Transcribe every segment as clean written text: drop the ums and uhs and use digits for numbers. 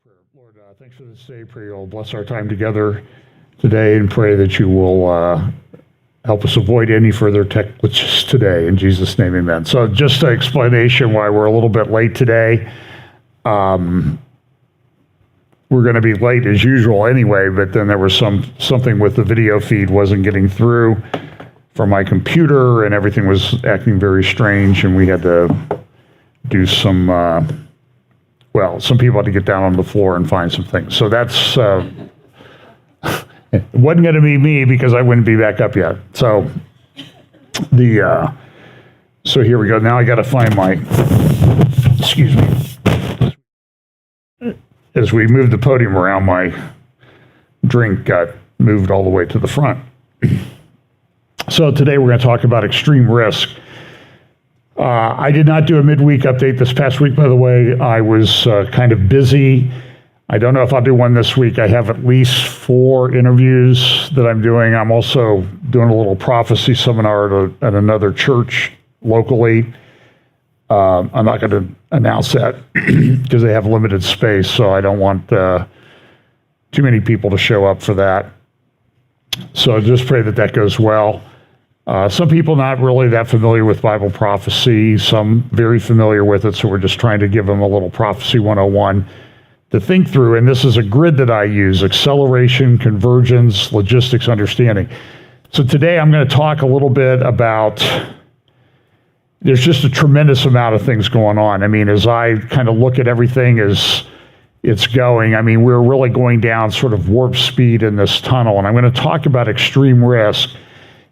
prayer. Lord, thanks for this day. Pray you'll bless our time together today and pray that you will help us avoid any further tech glitches today. In Jesus' name, amen. So just an explanation why we're a little bit late today. We're going to be late as usual anyway, but then there was something with the video feed wasn't getting through from my computer and everything was acting very strange and we had to do some people had to get down on the floor and find some things. So that's, it wasn't going to be me because I wouldn't be back up yet. So so here we go. Now I got to find my, excuse me. As we moved the podium around, my drink got moved all the way to the front. So today we're going to talk about extreme risk. I did not do a midweek update this past week, by the way. I was kind of busy. I don't know if I'll do one this week. I have at least 4 interviews that I'm doing. I'm also doing a little prophecy seminar at another church locally. I'm not going to announce that because they have limited space, so I don't want too many people to show up for that. So just pray that goes well. Some people not really that familiar with Bible prophecy, some very familiar with it, so we're just trying to give them a little prophecy 101 to think through. And this is a grid that I use: acceleration, convergence, logistics, understanding. So today I'm going to talk a little bit about, there's just a tremendous amount of things going on. I mean, as I kind of look at everything as it's going, I mean, we're really going down sort of warp speed in this tunnel. And I'm going to talk about extreme risk,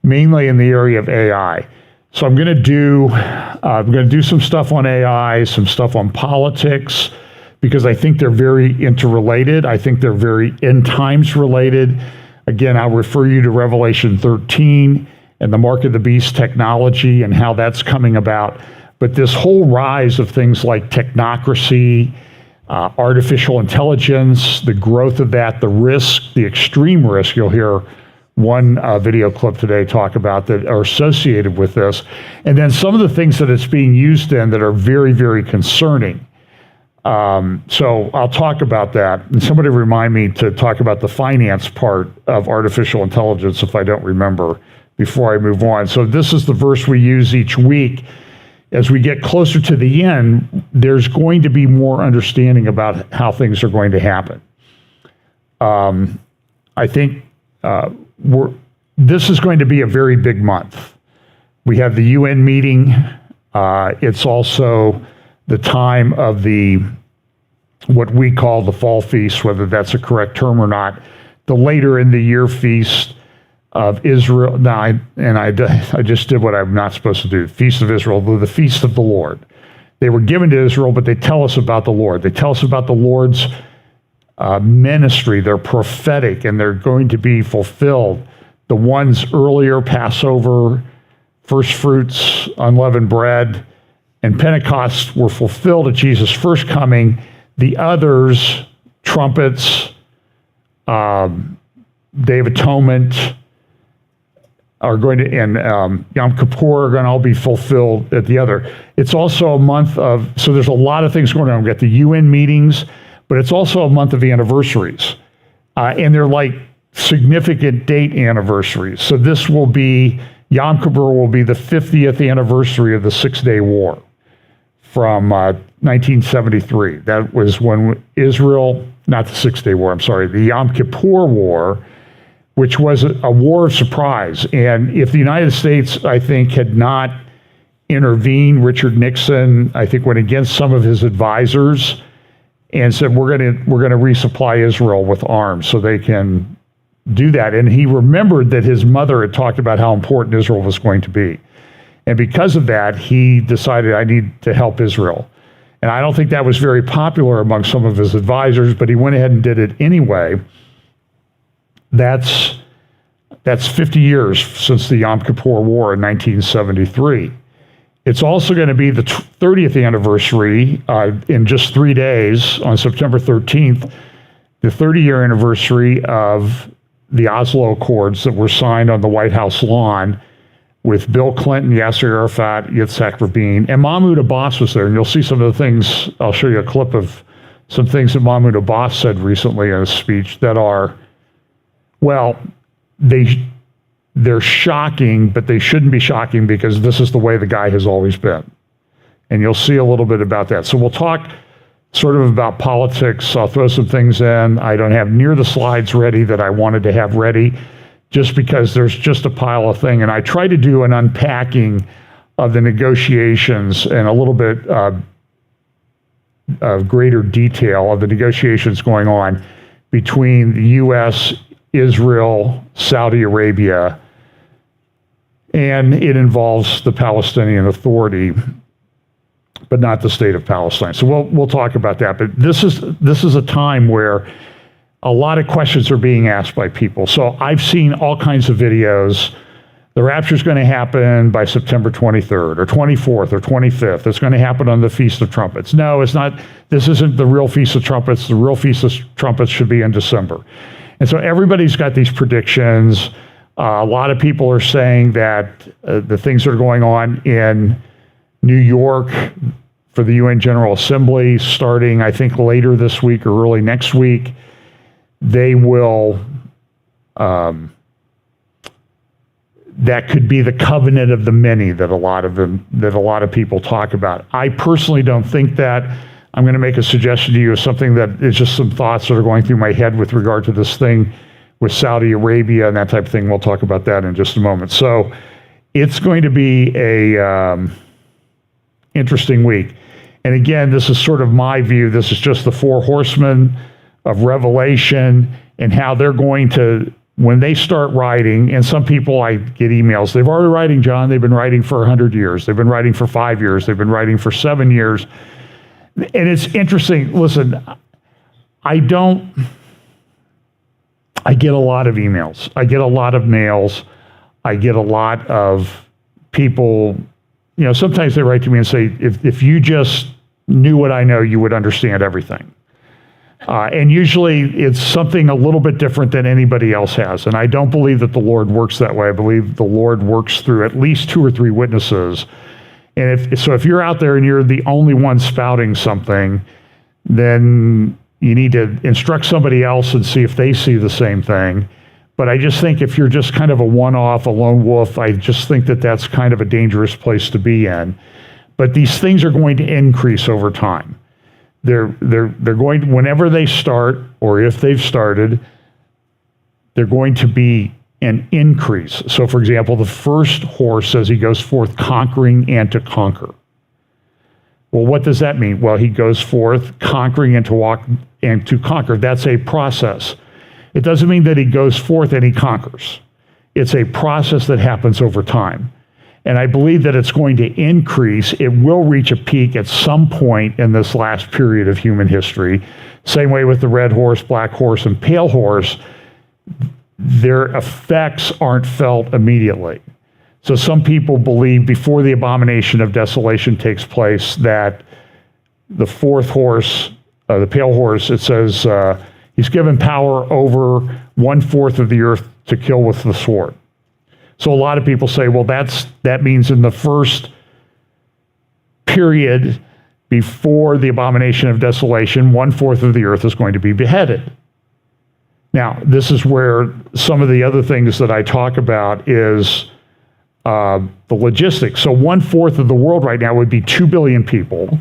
mainly in the area of AI. So I'm going to do some stuff on AI, some stuff on politics, because I think they're very interrelated. I think they're very end times related. Again, I'll refer you to Revelation 13 and the mark of the beast technology and how that's coming about. But this whole rise of things like technocracy, artificial intelligence, the growth of that, the risk, the extreme risk, you'll hear one video clip today talk about that are associated with this. And then some of the things that it's being used in that are very, very concerning. So I'll talk about that. And somebody remind me to talk about the finance part of artificial intelligence if I don't remember before I move on. So this is the verse we use each week. As we get closer to the end, there's going to be more understanding about how things are going to happen. I think this is going to be a very big month. We have the UN meeting. It's also the time of what we call the fall feast, whether that's a correct term or not, the later in the year feast of Israel. Now, I just did what I'm not supposed to do. Feast of Israel, the feast of the Lord. They were given to Israel, but they tell us about the Lord. They tell us about the Lord's ministry. They're prophetic, and they're going to be fulfilled. The ones earlier, Passover, first fruits, unleavened bread, and Pentecost were fulfilled at Jesus' first coming. The others, trumpets, Day of Atonement, are going to, and Yom Kippur are going to all be fulfilled at the other. It's also a month of, so there's a lot of things going on. We've got the UN meetings, but it's also a month of anniversaries. And they're like significant date anniversaries. So this will be, Yom Kippur will be the 50th anniversary of the Six-Day War from 1973. That was when Israel, not the Six-Day War, I'm sorry, the Yom Kippur War, which was a war of surprise. And if the United States, I think, had not intervened, Richard Nixon, I think, went against some of his advisors and said, we're going to resupply Israel with arms so they can do that. And he remembered that his mother had talked about how important Israel was going to be. And because of that, he decided, I need to help Israel. And I don't think that was very popular among some of his advisors, but he went ahead and did it anyway. That's 50 years since the Yom Kippur War in 1973. It's also going to be the 30th anniversary in just 3 days on September 13th, the 30-year anniversary of the Oslo Accords that were signed on the White House lawn with Bill Clinton, Yasser Arafat, Yitzhak Rabin, and Mahmoud Abbas was there. And you'll see some of the things, I'll show you a clip of some things that Mahmoud Abbas said recently in a speech that are, well, they're shocking, but they shouldn't be shocking because this is the way the guy has always been. And you'll see a little bit about that. So we'll talk sort of about politics. I'll throw some things in. I don't have near the slides ready that I wanted to have ready just because there's just a pile of things. And I try to do an unpacking of the negotiations and a little bit of greater detail of the negotiations going on between the U.S., Israel, Saudi Arabia, and it involves the Palestinian Authority, but not the state of Palestine. So we'll talk about that. But this is a time where a lot of questions are being asked by people. So I've seen all kinds of videos. The rapture is going to happen by September 23rd or 24th or 25th. It's going to happen on the Feast of Trumpets. No, it's not. This isn't the real Feast of Trumpets. The real Feast of Trumpets should be in December. And so everybody's got these predictions. A lot of people are saying that the things that are going on in New York for the UN General Assembly, starting, I think, later this week or early next week, they will, that could be the covenant of the many that a lot of people talk about. I personally don't think that. I'm going to make a suggestion to you of something that is just some thoughts that are going through my head with regard to this thing with Saudi Arabia and that type of thing. We'll talk about that in just a moment. So it's going to be a interesting week. And again, this is sort of my view. This is just the four horsemen of Revelation and how they're going to, when they start writing, and some people, I get emails, they've already writing, John, they've been writing for 100 years. They've been writing for 5 years. They've been writing for 7 years. And it's interesting. Listen, I get a lot of emails. I get a lot of mails. I get a lot of people, sometimes they write to me and say, if you just knew what I know, you would understand everything. And usually it's something a little bit different than anybody else has. And I don't believe that the Lord works that way. I believe the Lord works through at least 2 or 3 witnesses. And if you're out there and you're the only one spouting something, then you need to instruct somebody else and see if they see the same thing. But I just think if you're just kind of a one-off, a lone wolf, I just think that that's kind of a dangerous place to be in. But these things are going to increase over time. They're going, whenever they start, or if they've started, they're going to be an increase. So, for example, the first horse says he goes forth conquering and to conquer. Well, what does that mean? Well, he goes forth conquering and to walk and to conquer. That's a process. It doesn't mean that he goes forth and he conquers. It's a process that happens over time. And I believe that it's going to increase. It will reach a peak at some point in this last period of human history. Same way with the red horse, black horse, and pale horse. Their effects aren't felt immediately. So some people believe before the abomination of desolation takes place that the fourth horse, the pale horse, it says he's given power over 1/4 of the earth to kill with the sword. So a lot of people say, well, that means in the first period before the abomination of desolation, 1/4 of the earth is going to be beheaded. Now, this is where some of the other things that I talk about is the logistics. So 1/4 of the world right now would be 2 billion people.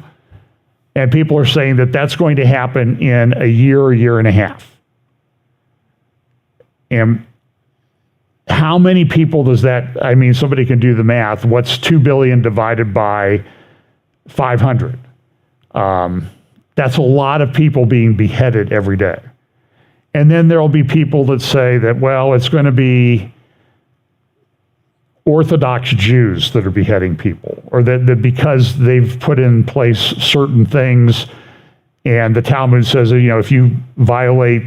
And people are saying that that's going to happen in a year and a half. And how many people does that, I mean, somebody can do the math. What's 2 billion divided by 500? That's a lot of people being beheaded every day. And then there'll be people that say that, well, it's going to be Orthodox Jews that are beheading people, or that because they've put in place certain things, and the Talmud says, if you violate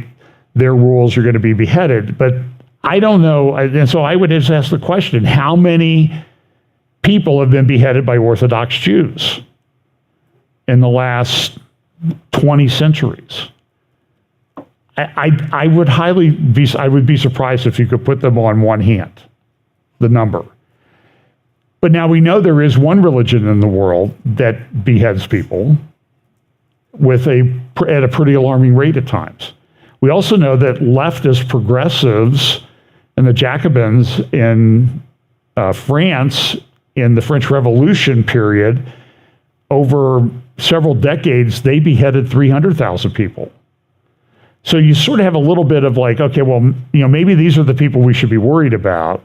their rules, you're going to be beheaded. But I don't know, and so I would just ask the question, how many people have been beheaded by Orthodox Jews in the last 20 centuries? I would be surprised if you could put them on one hand, the number. But now we know there is one religion in the world that beheads people. at a pretty alarming rate at times. We also know that leftist progressives and the Jacobins in France in the French Revolution period, over several decades, they beheaded 300,000 people. So you sort of have a little bit of like, okay, well, maybe these are the people we should be worried about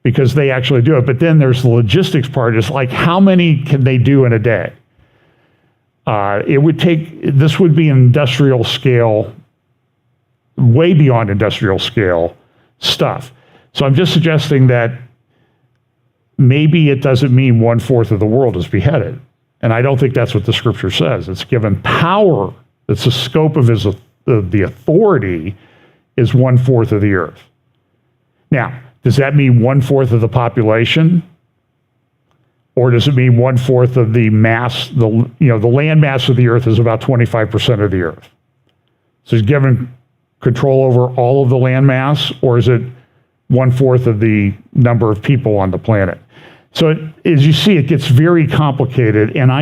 because they actually do it. But then there's the logistics part. It's like, how many can they do in a day? This would be an industrial scale, way beyond industrial scale stuff. So I'm just suggesting that maybe it doesn't mean 1/4 of the world is beheaded. And I don't think that's what the scripture says. It's given power. It's the scope of the authority is 1/4 of the earth. Now, does that mean 1/4 of the population? Or does it mean 1/4 of the mass? The land mass of the earth is about 25% of the earth. So he's given control over all of the land mass, or is it 1/4 of the number of people on the planet? So as you see, it gets very complicated. And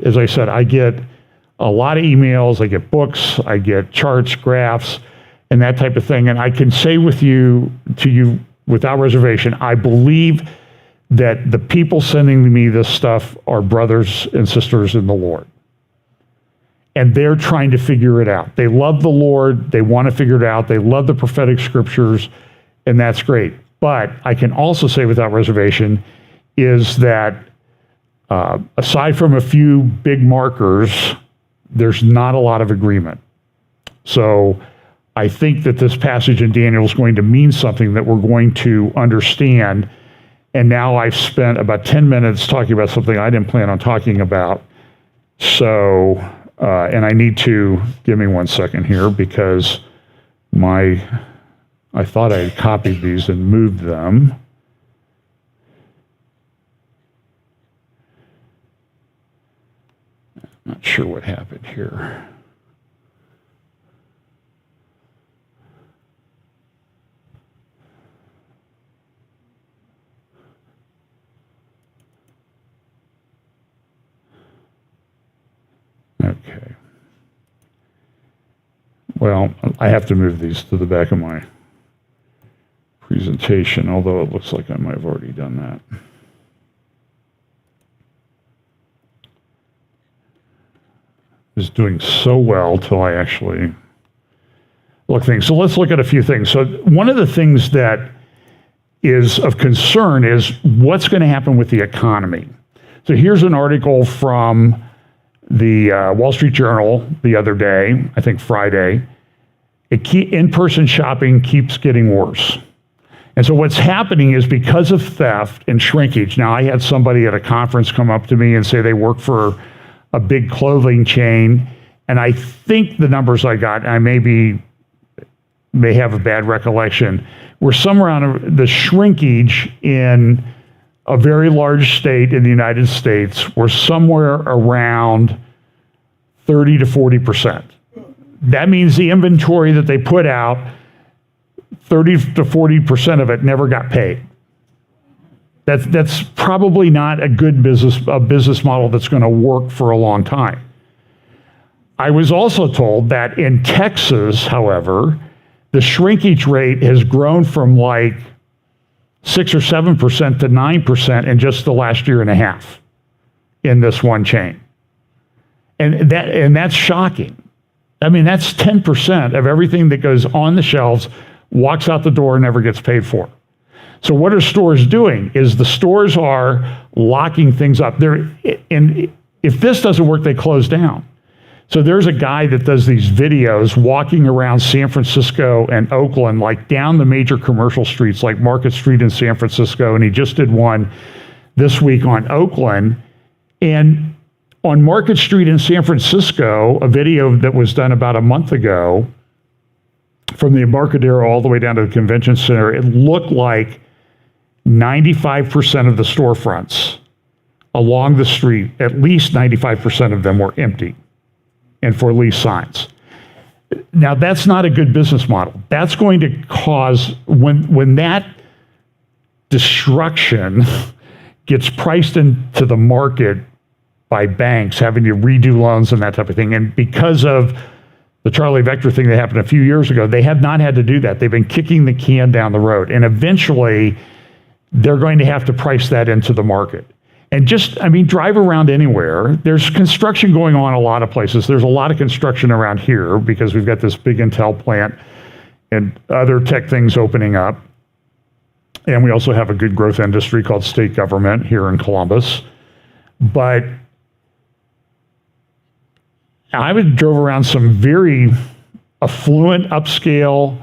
as I said, I get a lot of emails, I get books, I get charts, graphs, and that type of thing. And I can say to you without reservation, I believe that the people sending me this stuff are brothers and sisters in the Lord. And they're trying to figure it out. They love the Lord, they want to figure it out, they love the prophetic scriptures, and that's great. But I can also say without reservation is that aside from a few big markers, there's not a lot of agreement. So I think that this passage in Daniel is going to mean something that we're going to understand. And now I've spent about 10 minutes talking about something I didn't plan on talking about. So, and I need to, give me 1 second here, because I thought I had copied these and moved them. Not sure what happened here. Okay. Well, I have to move these to the back of my presentation, although it looks like I might have already done that. Is doing so well till I actually look things. So let's look at a few things. So one of the things that is of concern is what's going to happen with the economy. So here's an article from the Wall Street Journal the other day, I think Friday. In-person shopping keeps getting worse. And so what's happening is because of theft and shrinkage. Now, I had somebody at a conference come up to me and say they work for a big clothing chain, and I think the numbers I got, I may have a bad recollection, were somewhere around the shrinkage in a very large state in the United States were somewhere around 30 to 40%. That means the inventory that they put out, 30 to 40% of it never got paid. That's probably not a good business model that's going to work for a long time. I was also told that in Texas, however, the shrinkage rate has grown from like 6 or 7% to 9% in just the last year and a half in this one chain. And that's shocking. I mean, that's 10% of everything that goes on the shelves, walks out the door, and never gets paid for. So what are stores doing? Is the stores are locking things up. And if this doesn't work, they close down. So there's a guy that does these videos walking around San Francisco and Oakland, like down the major commercial streets, like Market Street in San Francisco, and he just did one this week on Oakland. And on Market Street in San Francisco, a video that was done about a month ago, from the Embarcadero all the way down to the convention center, it looked like 95% of the storefronts along the street, at least 95% of them were empty and for lease signs. Now, that's not a good business model. That's going to cause, when that destruction gets priced into the market by banks, having to redo loans and that type of thing. And because of the Charlie Vector thing that happened a few years ago, they have not had to do that. They've been kicking the can down the road. And eventually, they're going to have to price that into the market. And just, drive around anywhere. There's construction going on a lot of places. There's a lot of construction around here because we've got this big Intel plant and other tech things opening up. And we also have a good growth industry called state government here in Columbus. But I drove around some very affluent, upscale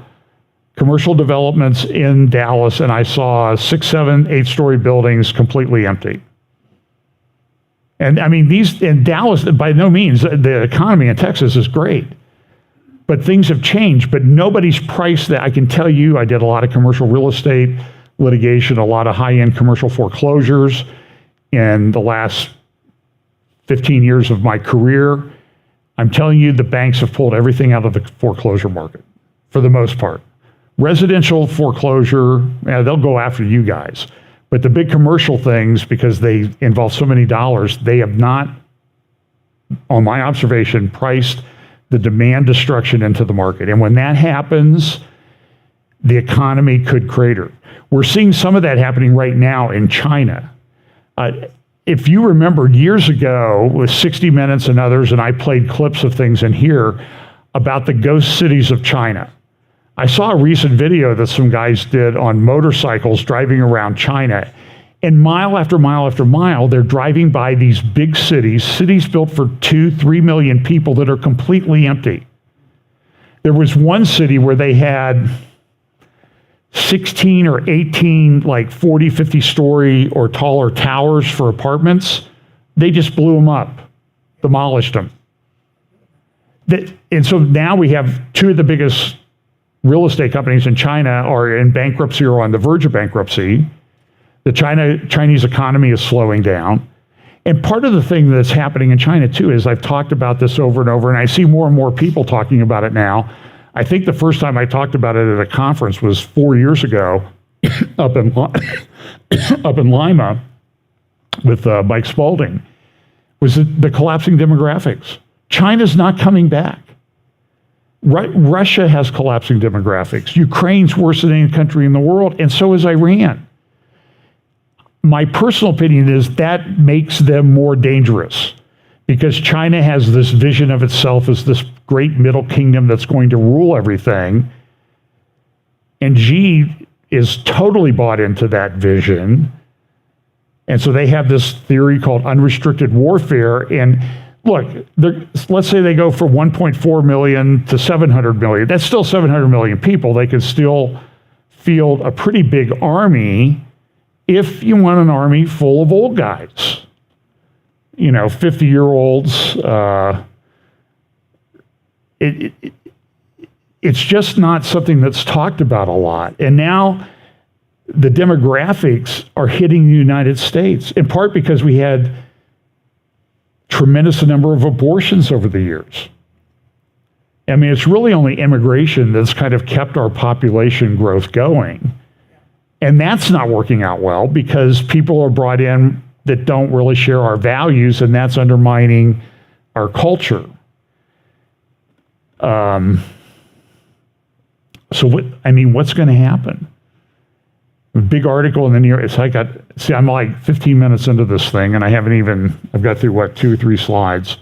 commercial developments in Dallas, and I saw 6, 7, 8-story buildings completely empty. And these in Dallas, by no means, the economy in Texas is great. But things have changed, but nobody's priced that. I can tell you, I did a lot of commercial real estate litigation, a lot of high-end commercial foreclosures in the last 15 years of my career. I'm telling you, the banks have pulled everything out of the foreclosure market, for the most part. Residential foreclosure, they'll go after you guys. But the big commercial things, because they involve so many dollars, they have not, on my observation, priced the demand destruction into the market. And when that happens, the economy could crater. We're seeing some of that happening right now in China. If you remember years ago with 60 Minutes and others, and I played clips of things in here about the ghost cities of China. I saw a recent video that some guys did on motorcycles driving around China. And mile after mile after mile, they're driving by these big cities built for 2-3 million people that are completely empty. There was one city where they had 16 or 18, like 40, 50-story or taller towers for apartments. They just blew them up, demolished them. And so now we have two of the biggest real estate companies in China are in bankruptcy or on the verge of bankruptcy. The Chinese economy is slowing down. And part of the thing that's happening in China too is, I've talked about this over and over, and I see more and more people talking about it now. I think the first time I talked about it at a conference was 4 years ago up in Lima with Mike Spalding, was the collapsing demographics. China's not coming back. Russia has collapsing demographics. Ukraine's worse than any country in the world, and so is Iran. My personal opinion is that makes them more dangerous, because China has this vision of itself as this great middle kingdom that's going to rule everything. And Xi is totally bought into that vision. And so they have this theory called unrestricted warfare. And look, let's say they go from 1.4 million to 700 million. That's still 700 million people. They could still field a pretty big army if you want an army full of old guys. 50-year-olds. It's just not something that's talked about a lot. And now the demographics are hitting the United States, in part because we had tremendous number of abortions over the years. It's really only immigration that's kind of kept our population growth going. And that's not working out well, because people are brought in that don't really share our values, and that's undermining our culture. What's going to happen? A big article in the New York. I'm like 15 minutes into this thing, and I've got through 2 or 3 slides.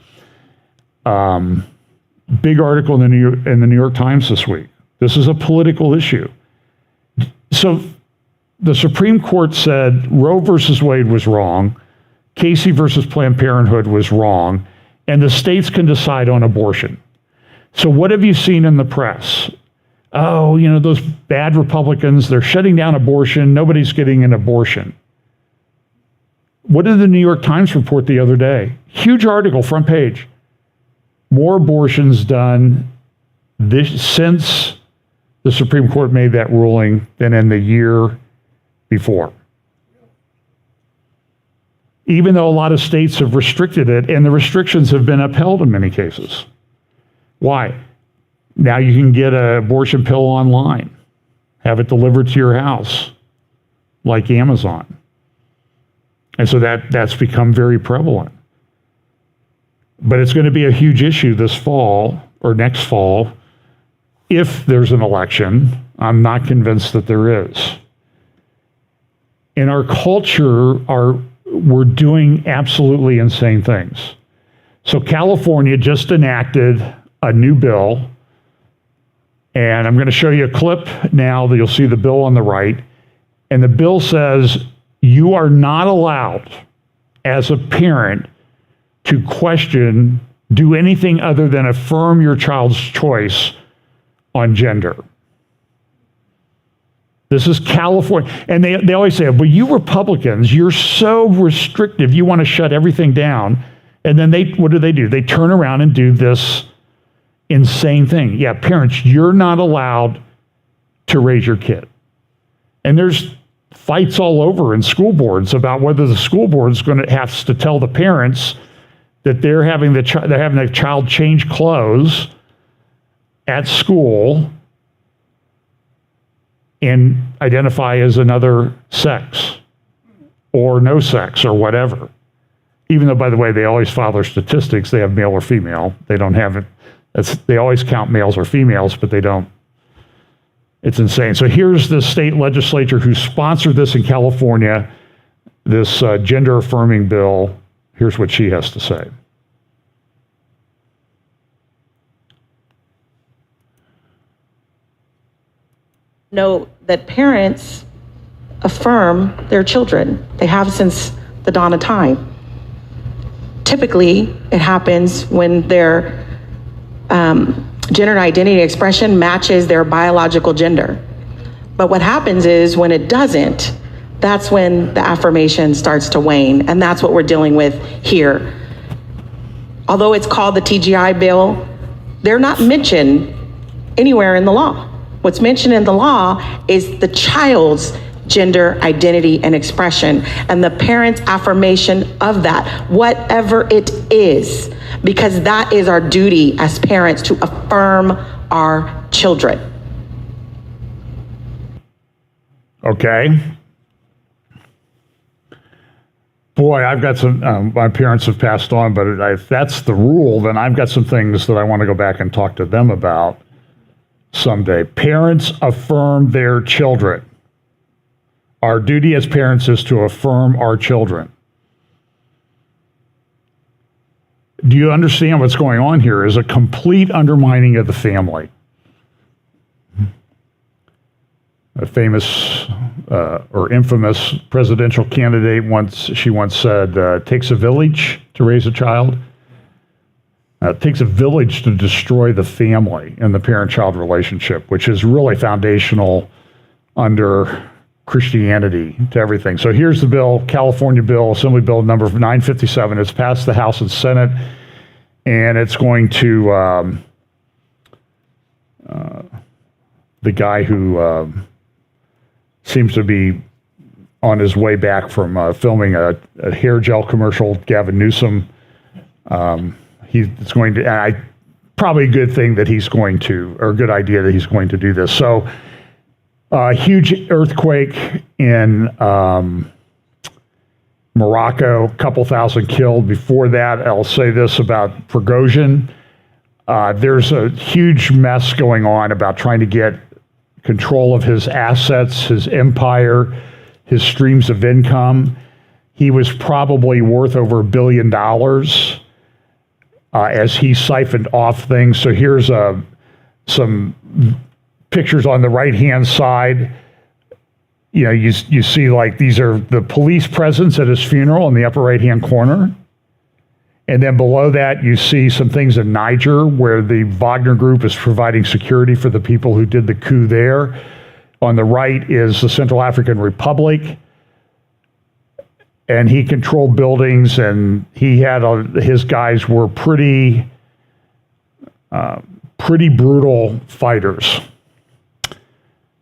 Big article in the New York Times this week. This is a political issue. So the Supreme Court said Roe versus Wade was wrong, Casey versus Planned Parenthood was wrong, and the states can decide on abortion. So what have you seen in the press? Oh, those bad Republicans, they're shutting down abortion, nobody's getting an abortion. What did the New York Times report the other day? Huge article, front page. More abortions done since the Supreme Court made that ruling than in the year before. Even though a lot of states have restricted it, and the restrictions have been upheld in many cases. Why? Now you can get an abortion pill online, have it delivered to your house, like Amazon. And so that's become very prevalent. But it's going to be a huge issue this fall or next fall if there's an election. I'm not convinced that there is. In our culture, we're doing absolutely insane things. So California just enacted a new bill, and I'm going to show you a clip now that you'll see the bill on the right. And the bill says you are not allowed as a parent to question, do anything other than affirm your child's choice on gender. This is California. And they always say, well, you Republicans, you're so restrictive, you want to shut everything down. And then what do? They turn around and do this insane thing. Yeah, parents, you're not allowed to raise your kid. And there's fights all over in school boards about whether the school board is going to have to tell the parents that they're having the child change clothes at school and identify as another sex or no sex or whatever. Even though, by the way, they always file their statistics, they have male or female. They don't have it. They always count males or females, but they don't. It's insane. So here's the state legislature who sponsored this in California, this gender-affirming bill. Here's what she has to say. Note that parents affirm their children. They have since the dawn of time. Typically, it happens when their gender identity expression matches their biological gender. But what happens is when it doesn't, that's when the affirmation starts to wane, and that's what we're dealing with here. Although it's called the TGI bill, they're not mentioned anywhere in the law. What's mentioned in the law is the child's gender identity and expression and the parent's affirmation of that, whatever it is, because that is our duty as parents to affirm our children. Okay. Boy, I've got some, my parents have passed on, but if that's the rule, then I've got some things that I want to go back and talk to them about someday. Parents affirm their children. Our duty as parents is to affirm our children. Do you understand what's going on here? Is a complete undermining of the family. A famous or infamous presidential candidate once said, takes a village to raise a child. It takes a village to destroy the family and the parent-child relationship, which is really foundational under Christianity to everything. So here's the bill, California bill, Assembly Bill number 957. It's passed the House and Senate, and it's going to, the guy who seems to be on his way back from filming a hair gel commercial, Gavin Newsom, it's going to, probably a good thing that he's going to, or a good idea that he's going to do this. So, a huge earthquake in Morocco, a couple thousand killed. Before that, I'll say this about Prigozhin. There's a huge mess going on about trying to get control of his assets, his empire, his streams of income. He was probably worth over $1 billion as he siphoned off things. So here's some pictures on the right-hand side. You know, you see like these are the police presence at his funeral in the upper right-hand corner. And then below that, you see some things in Niger where the Wagner Group is providing security for the people who did the coup there. On the right is the Central African Republic. And he controlled buildings, and he had his guys were pretty brutal fighters.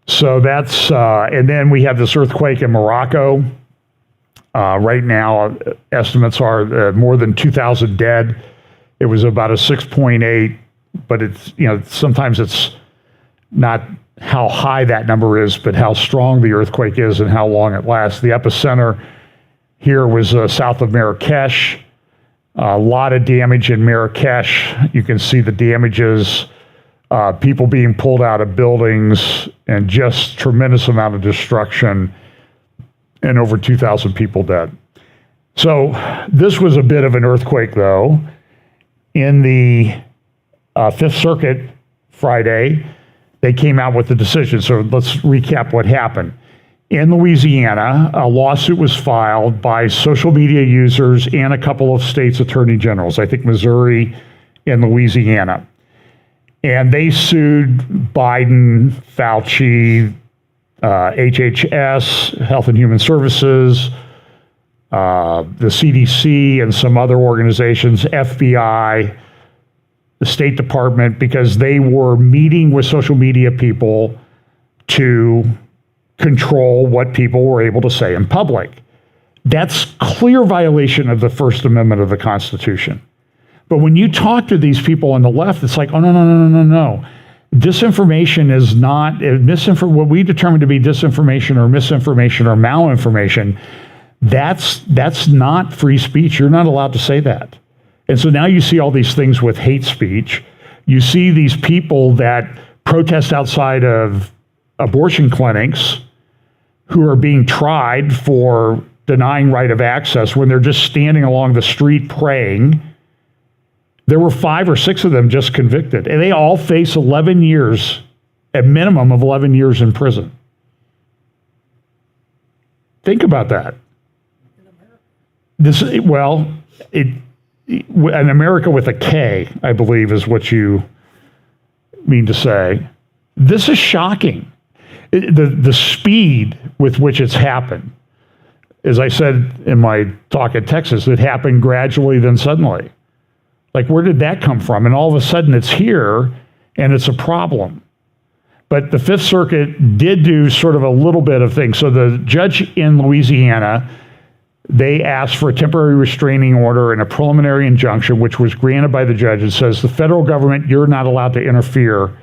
So that's, and then we have this earthquake in Morocco. Right now, estimates are more than 2,000 dead. It was about a 6.8, but it's, sometimes it's not how high that number is, but how strong the earthquake is and how long it lasts. The epicenter here was south of Marrakesh. A lot of damage in Marrakesh. You can see the damages, people being pulled out of buildings, and just tremendous amount of destruction, and over 2,000 people dead. So this was a bit of an earthquake, though. In the Fifth Circuit Friday, they came out with the decision. So let's recap what happened. In Louisiana, a lawsuit was filed by social media users and a couple of states' attorney generals, I think Missouri and Louisiana. And they sued Biden, Fauci, HHS, Health and Human Services, the CDC, and some other organizations, FBI, the State Department, because they were meeting with social media people to control what people were able to say in public. That's clear violation of the First Amendment of the Constitution. But when you talk to these people on the left, it's like, oh, no. Disinformation is not, what we determine to be disinformation or misinformation or malinformation, that's not free speech. You're not allowed to say that. And so now you see all these things with hate speech. You see these people that protest outside of abortion clinics who are being tried for denying right of access when they're just standing along the street praying. There were 5 or 6 of them just convicted, and they all face 11 years, a minimum of 11 years in prison. Think about that. An America with a K, I believe, is what you mean to say. This is shocking. The speed with which it's happened. As I said in my talk at Texas, it happened gradually, then suddenly. Like, where did that come from? And all of a sudden it's here, and it's a problem. But the Fifth Circuit did do sort of a little bit of things. So the judge in Louisiana, they asked for a temporary restraining order and a preliminary injunction, which was granted by the judge. It says the federal government, you're not allowed to interfere.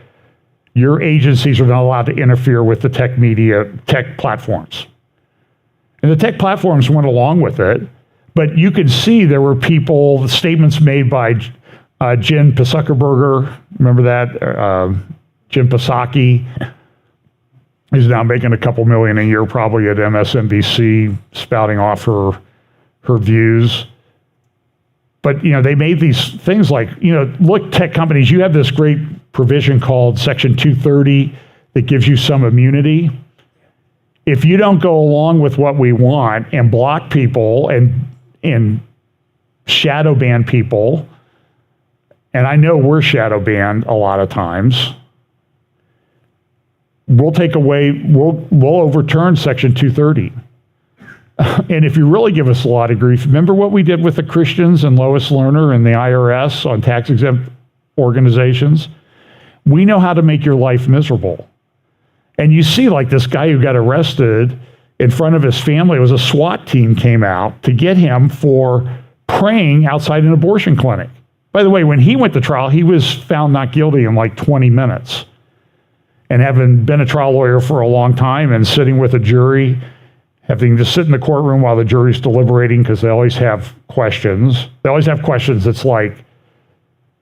Your agencies are not allowed to interfere with the tech platforms. And the tech platforms went along with it, but you could see there were statements made by Jen Psaki, remember that? Jen Psaki, who's now making a couple million a year probably at MSNBC, spouting off her views. But, they made these things like, look, tech companies, you have this great provision called Section 230 that gives you some immunity. If you don't go along with what we want and block people and shadow ban people, and I know we're shadow banned a lot of times, we'll overturn Section 230. And if you really give us a lot of grief, remember what we did with the Christians and Lois Lerner and the IRS on tax-exempt organizations? We know how to make your life miserable. And you see, like, this guy who got arrested in front of his family, it was a SWAT team came out to get him for praying outside an abortion clinic. By the way, when he went to trial, he was found not guilty in like 20 minutes. And having been a trial lawyer for a long time and sitting with a jury, having to sit in the courtroom while the jury's deliberating because they always have questions. They always have questions that's like,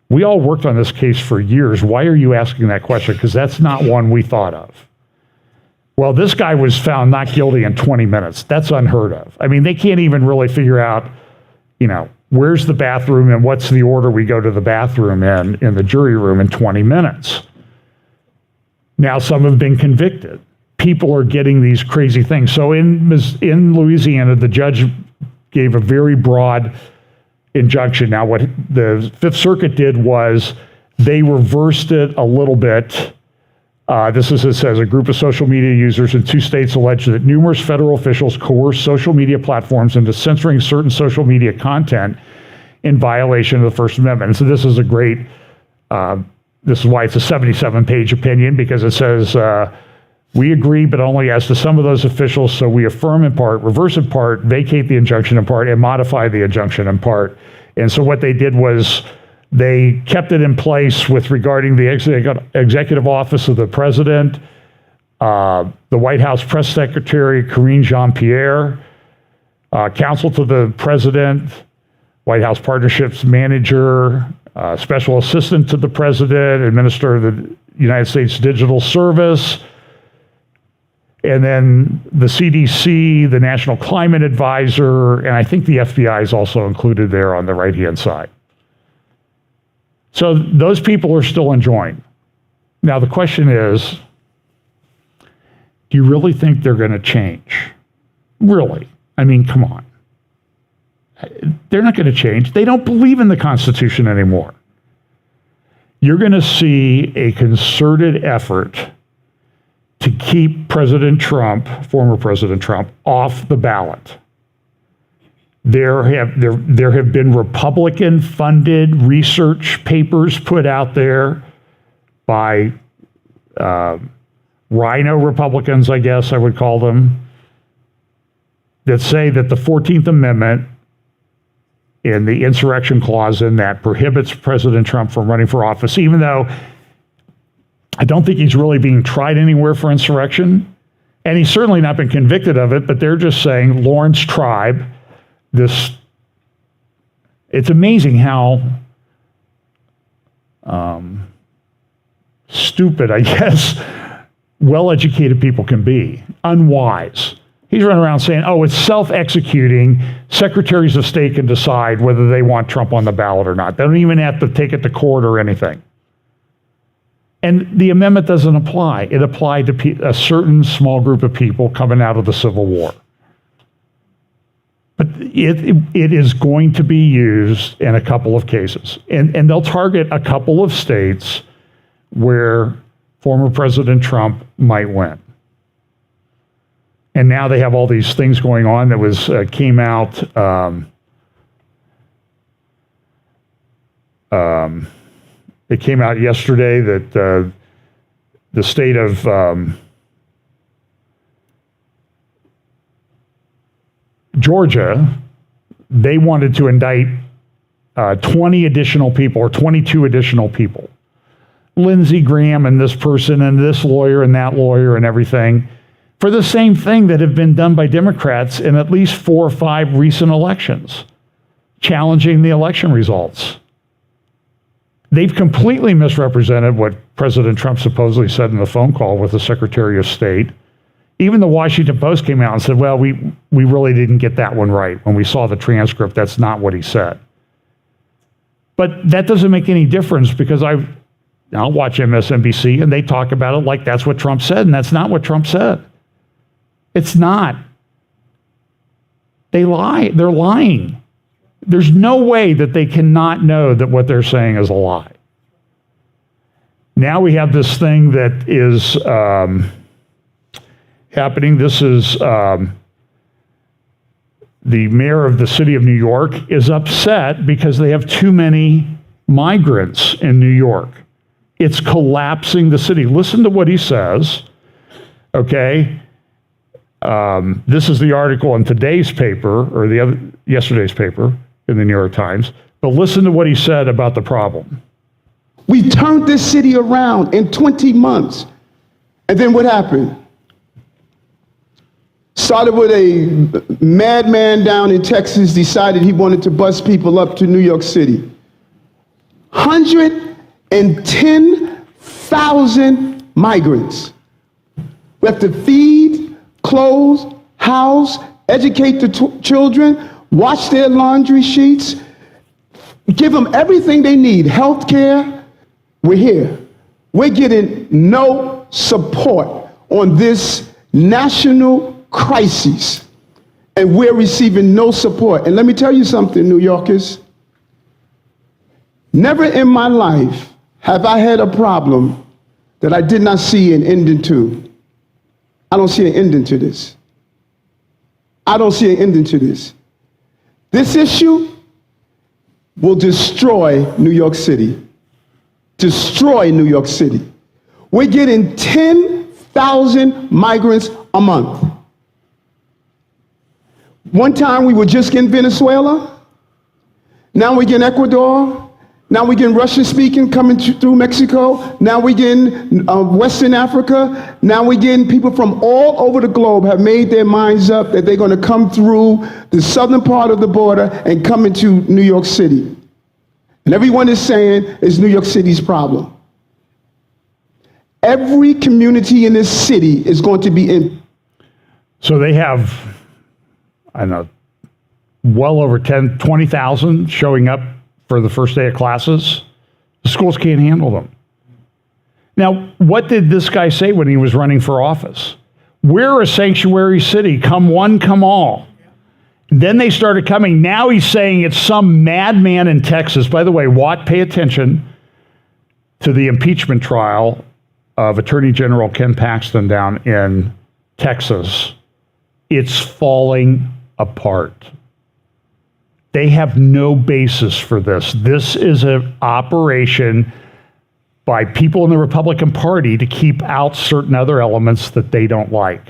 we all worked on this case for years. Why are you asking that question? Because that's not one we thought of. Well, this guy was found not guilty in 20 minutes. That's unheard of. I mean, they can't even really figure out, where's the bathroom and what's the order we go to the bathroom in the jury room in 20 minutes. Now, some have been convicted. People are getting these crazy things. So in Louisiana, the judge gave a very broad injunction. Now, what the Fifth Circuit did was they reversed it a little bit. It says, a group of social media users in 2 states alleged that numerous federal officials coerced social media platforms into censoring certain social media content in violation of the First Amendment. And so this is a great, this is why it's a 77-page opinion, because it says, we agree, but only as to some of those officials, so we affirm in part, reverse in part, vacate the injunction in part, and modify the injunction in part. And so what they did was they kept it in place with regarding the executive office of the president, the White House press secretary, Karine Jean-Pierre, counsel to the president, White House Partnerships Manager, Special Assistant to the President, Administrator of the United States Digital Service, and then the CDC, the National Climate Advisor, and I think the FBI is also included there on the right-hand side. So those people are still enjoined. Now the question is, do you really think they're going to change? Really? I mean, come on. They're not going to change. They don't believe in the Constitution anymore. You're going to see a concerted effort to keep President Trump, former President Trump, off the ballot. There have been Republican-funded research papers put out there by rhino Republicans, I guess I would call them, that say that the 14th Amendment and the insurrection clause in that prohibits President Trump from running for office, even though I don't think he's really being tried anywhere for insurrection, and he's certainly not been convicted of it, but they're just saying Lawrence Tribe, it's amazing how stupid, I guess, well-educated people can be, unwise. He's running around saying, oh, it's self-executing. Secretaries of State can decide whether they want Trump on the ballot or not. They don't even have to take it to court or anything. And the amendment doesn't apply. It applied to a certain small group of people coming out of the Civil War. But it is going to be used in a couple of cases. And they'll target a couple of states where former President Trump might win. And now they have all these things going on that came out. It came out yesterday that the state of Georgia, they wanted to indict 20 additional people or 22 additional people. Lindsey Graham and this person and this lawyer and that lawyer and everything, for the same thing that have been done by Democrats in at least 4 or 5 recent elections, challenging the election results. They've completely misrepresented what President Trump supposedly said in the phone call with the Secretary of State. Even the Washington Post came out and said, well, we really didn't get that one right. When we saw the transcript, that's not what he said. But that doesn't make any difference because I'll watch MSNBC and they talk about it like that's what Trump said, and that's not what Trump said. It's not. They lie. They're lying. There's no way that they cannot know that what they're saying is a lie. Now we have this thing that is happening. This is the mayor of the city of New York is upset because they have too many migrants in New York. It's collapsing the city. Listen to what he says, okay? This is the article in today's paper, or yesterday's paper in the New York Times. But listen to what he said about the problem. We turned this city around in 20 months. And then what happened? Started with a madman down in Texas, decided he wanted to bus people up to New York City. 110,000 migrants. We have to feed, clothe, house, educate the children, wash their laundry sheets, give them everything they need, health care. We're here. We're getting no support on this national crisis, and we're receiving no support. And let me tell you something, New Yorkers. Never in my life have I had a problem that I did not see an ending to. I don't see an ending to this. I don't see an ending to this. This issue will destroy New York City. Destroy New York City. We're getting 10,000 migrants a month. One time we were just getting Venezuela. Now we're getting Ecuador. Now we're getting Russian speaking coming through Mexico. Now we're getting Western Africa. Now we're getting people from all over the globe have made their minds up that they're going to come through the southern part of the border and come into New York City. And everyone is saying it's New York City's problem. Every community in this city is going to be in. So they have, I don't know, well over 20,000 showing up for the first day of classes. The schools can't handle them. Now, what did this guy say when he was running for office? We're a sanctuary city. Come one, come all. Then they started coming. Now he's saying it's some madman in Texas. By the way, pay attention to the impeachment trial of Attorney General Ken Paxton down in Texas. It's falling apart. They have no basis for this. This is an operation by people in the Republican Party to keep out certain other elements that they don't like.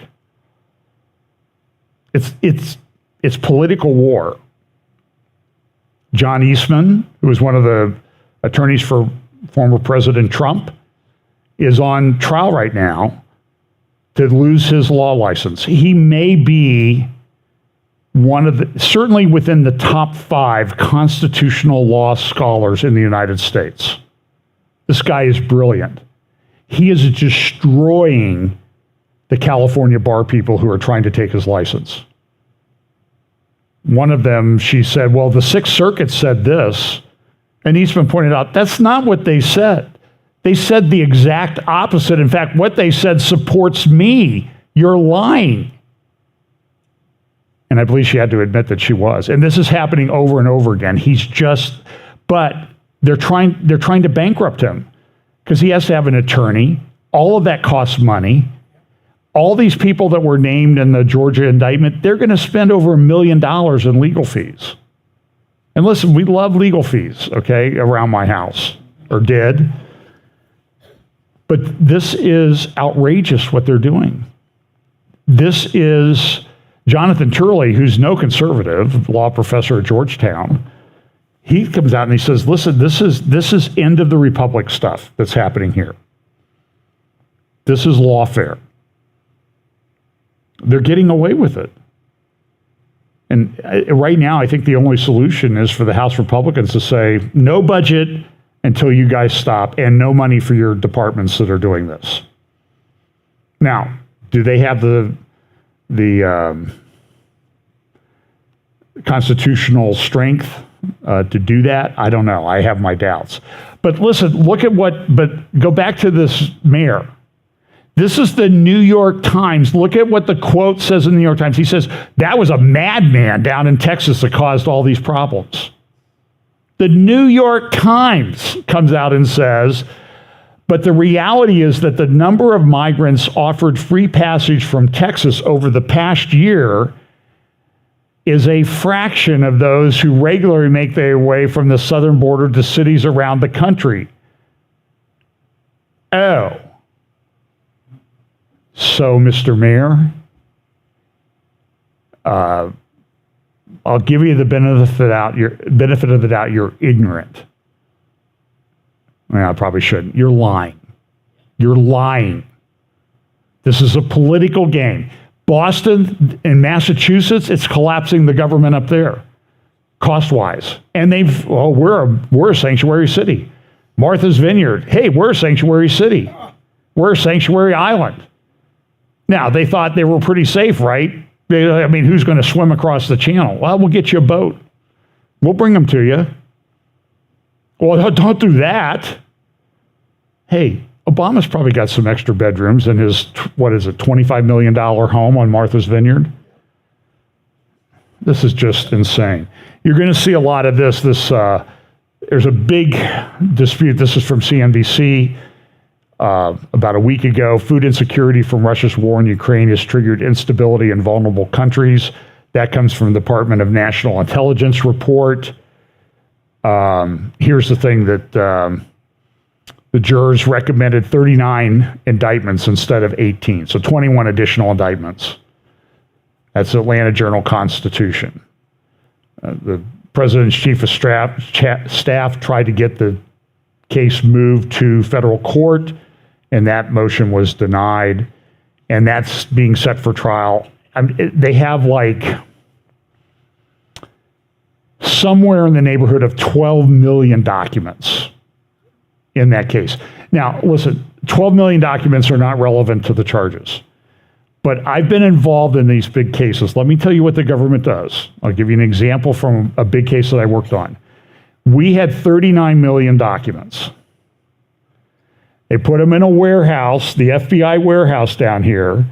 It's political war. John Eastman, who was one of the attorneys for former President Trump, is on trial right now to lose his law license. He may be one of the, certainly within the top 5 constitutional law scholars in the United States. This guy is brilliant. He is destroying the California bar people who are trying to take his license. One of them, she said, well, the Sixth Circuit said this, and Eastman pointed out, that's not what they said. They said the exact opposite. In fact, what they said supports me. You're lying. And I believe she had to admit that she was. And this is happening over and over again. But they're trying to bankrupt him because he has to have an attorney. All of that costs money. All these people that were named in the Georgia indictment, they're going to spend over $1 million in legal fees. And listen, we love legal fees, okay, around my house, or did. But this is outrageous what they're doing. This is Jonathan Turley, who's no conservative, law professor at Georgetown. He comes out and he says, listen, this is end of the republic stuff that's happening here. This is lawfare. They're getting away with it. And right now, I think the only solution is for the House Republicans to say, no budget until you guys stop, and no money for your departments that are doing this. Now, do they have the constitutional strength to do that? I don't know. I have my doubts. But listen, but go back to this mayor. This is the New York Times. Look at what the quote says in the New York Times. He says, that was a madman down in Texas that caused all these problems. The New York Times comes out and says, but the reality is that the number of migrants offered free passage from Texas over the past year is a fraction of those who regularly make their way from the southern border to cities around the country. Oh. So, Mr. Mayor, I'll give you the benefit of the doubt. You're ignorant. Well, I probably shouldn't. You're lying. You're lying. This is a political game. Boston and Massachusetts, it's collapsing the government up there, cost-wise. And we're a sanctuary city. Martha's Vineyard, hey, we're a sanctuary city. We're a sanctuary island. Now, they thought they were pretty safe, right? Who's going to swim across the channel? Well, we'll get you a boat. We'll bring them to you. Well, don't do that. Hey, Obama's probably got some extra bedrooms in his, $25 million home on Martha's Vineyard. This is just insane. You're going to see a lot of this. There's a big dispute. This is from CNBC. About a week ago, food insecurity from Russia's war in Ukraine has triggered instability in vulnerable countries. That comes from the Department of National Intelligence report. Here's the thing that the jurors recommended 39 indictments instead of 18, so 21 additional indictments. That's Atlanta Journal-Constitution. The president's chief of staff tried to get the case moved to federal court, and that motion was denied, and that's being set for trial. They have like somewhere in the neighborhood of 12 million documents in that case. Now, listen, 12 million documents are not relevant to the charges. But I've been involved in these big cases. Let me tell you what the government does. I'll give you an example from a big case that I worked on. We had 39 million documents. They put them in a warehouse, the FBI warehouse down here.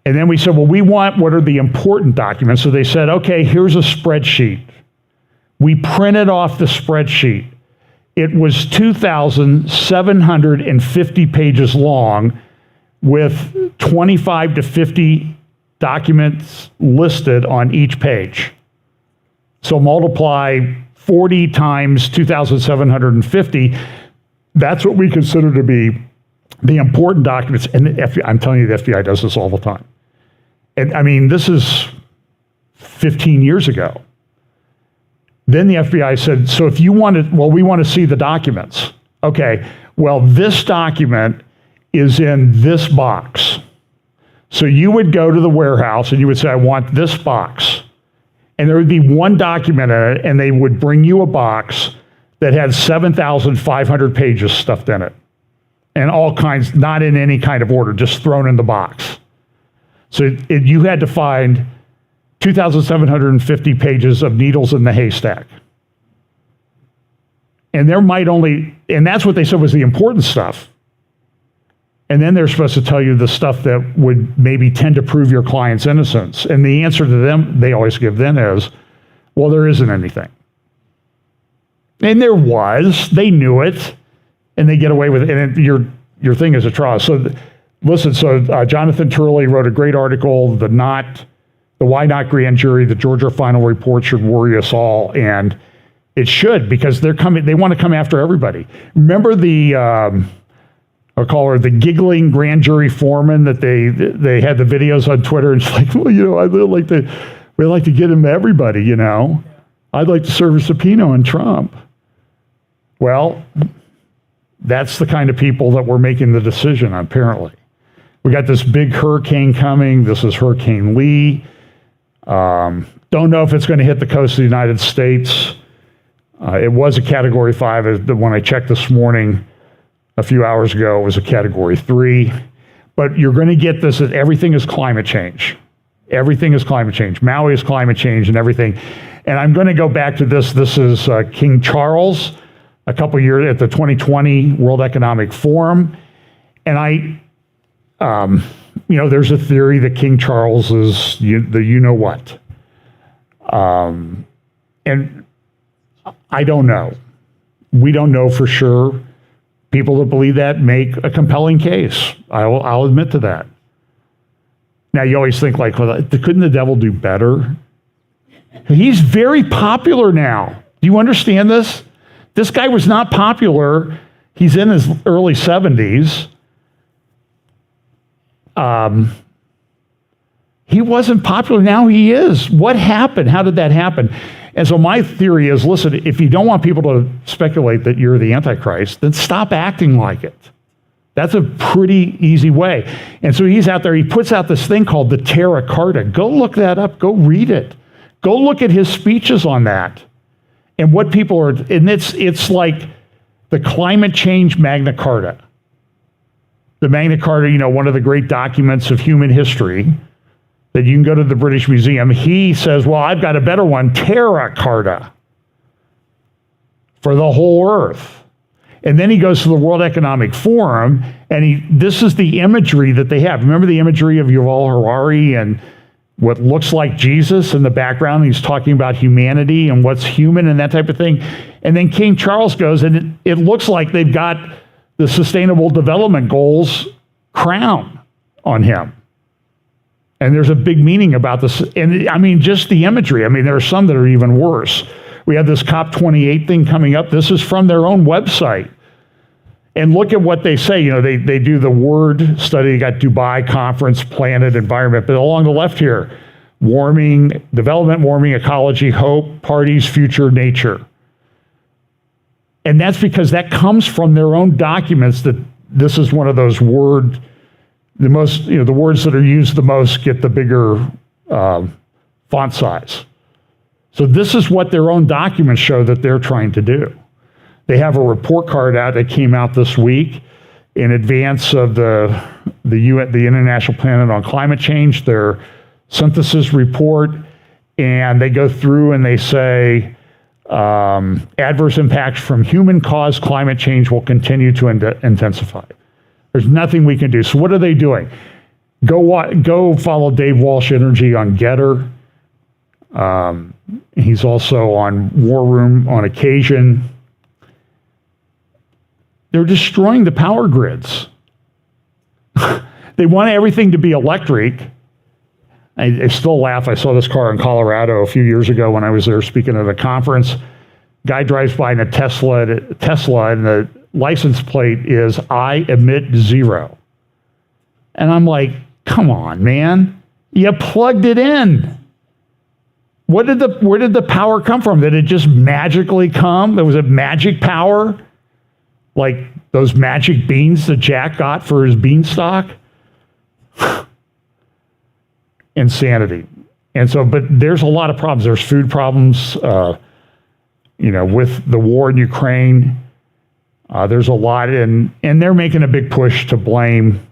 And then we said, well, we want what are the important documents. So they said, okay, here's a spreadsheet. We printed off the spreadsheet. It was 2,750 pages long with 25 to 50 documents listed on each page. So multiply 40 times 2,750. That's what we consider to be the important documents. And the FBI, I'm telling you, the FBI does this all the time. And I mean, this is 15 years ago. Then the FBI said, so if you want to, well, we want to see the documents. Okay, well, this document is in this box. So you would go to the warehouse and you would say, I want this box. And there would be one document in it, and they would bring you a box that had 7,500 pages stuffed in it. And all kinds, not in any kind of order, just thrown in the box. So you had to find 2,750 pages of needles in the haystack. And there might only, and that's what they said was the important stuff. And then they're supposed to tell you the stuff that would maybe tend to prove your client's innocence. And the answer to them, they always give then is, well, there isn't anything. And there was, they knew it, and they get away with it. And your thing is a trial. So listen, Jonathan Turley wrote a great article, the Why Not Grand Jury, the Georgia Final Report should worry us all. And it should, because they want to come after everybody. Remember I'll call her the giggling grand jury foreman that they had the videos on Twitter, and she's like, well, we'd like to get him everybody, you know. I'd like to serve a subpoena on Trump. Well, that's the kind of people that were making the decision, apparently. We got this big hurricane coming. This is Hurricane Lee. Don't know if it's going to hit the coast of the United States. It was a Category 5. When I checked this morning, a few hours ago, it was a Category 3. But you're going to get this, that everything is climate change. Everything is climate change. Maui is climate change and everything. And I'm going to go back to this. This is King Charles, a couple years at the 2020 World Economic Forum. And there's a theory that King Charles is the you-know-what. And I don't know. We don't know for sure. People that believe that make a compelling case. I'll admit to that. Now, you always think, like, well, couldn't the devil do better? He's very popular now. Do you understand this? This guy was not popular. He's in his early 70s. He wasn't popular. Now he is. What happened? How did that happen? And so my theory is, listen, if you don't want people to speculate that you're the Antichrist, then stop acting like it. That's a pretty easy way. And so he's out there, he puts out this thing called the Terra Carta. Go look that up. Go read it. Go look at his speeches on that. And what people are, and it's like the climate change Magna Carta. The Magna Carta, one of the great documents of human history, that you can go to the British Museum. He says, well, I've got a better one, Terra Carta, for the whole earth. And then he goes to the World Economic Forum, and this is the imagery that they have. Remember the imagery of Yuval Harari and what looks like Jesus in the background? He's talking about humanity and what's human and that type of thing. And then King Charles goes, and it looks like they've got the Sustainable Development Goals crown on him. And there's a big meaning about this. And I mean, just the imagery. I mean, there are some that are even worse. We have this COP28 thing coming up. This is from their own website. And look at what they say. They do the word study. They got Dubai Conference, Planet, Environment. But along the left here, warming, development, warming, ecology, hope, parties, future, nature. And that's because that comes from their own documents that this is one of those the words that are used the most get the bigger font size. So this is what their own documents show that they're trying to do. They have a report card out that came out this week in advance of the International Panel on Climate Change, their synthesis report, and they go through and they say adverse impacts from human-caused climate change will continue to intensify. There's nothing we can do. So what are they doing? Go follow Dave Walsh Energy on Getter. He's also on War Room on occasion. They're destroying the power grids. They want everything to be electric. I still laugh. I saw this car in Colorado a few years ago when I was there speaking at a conference. Guy drives by in a Tesla, and the license plate is I emit 0. And I'm like, come on, man. You plugged it in. Where did the power come from? Did it just magically come? Was it magic power? Like those magic beans that Jack got for his beanstalk? Insanity. And so, but there's a lot of problems. There's food problems, with the war in Ukraine. There's a lot, and they're making a big push to blame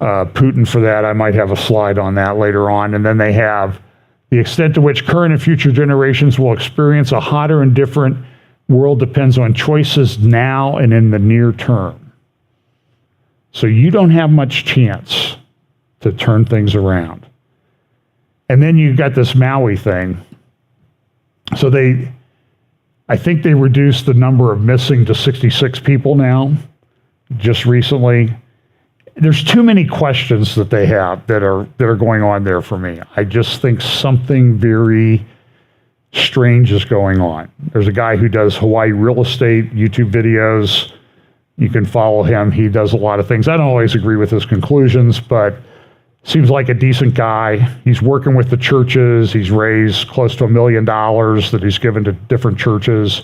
Putin for that. I might have a slide on that later on. And then they have the extent to which current and future generations will experience a hotter and different world depends on choices now and in the near term. So you don't have much chance to turn things around. And then you got this Maui thing. So I think they reduced the number of missing to 66 people now, just recently. There's too many questions that they have that are going on there for me. I just think something very strange is going on. There's a guy who does Hawaii real estate YouTube videos. You can follow him. He does a lot of things. I don't always agree with his conclusions, but seems like a decent guy. He's working with the churches. He's raised close to $1 million that he's given to different churches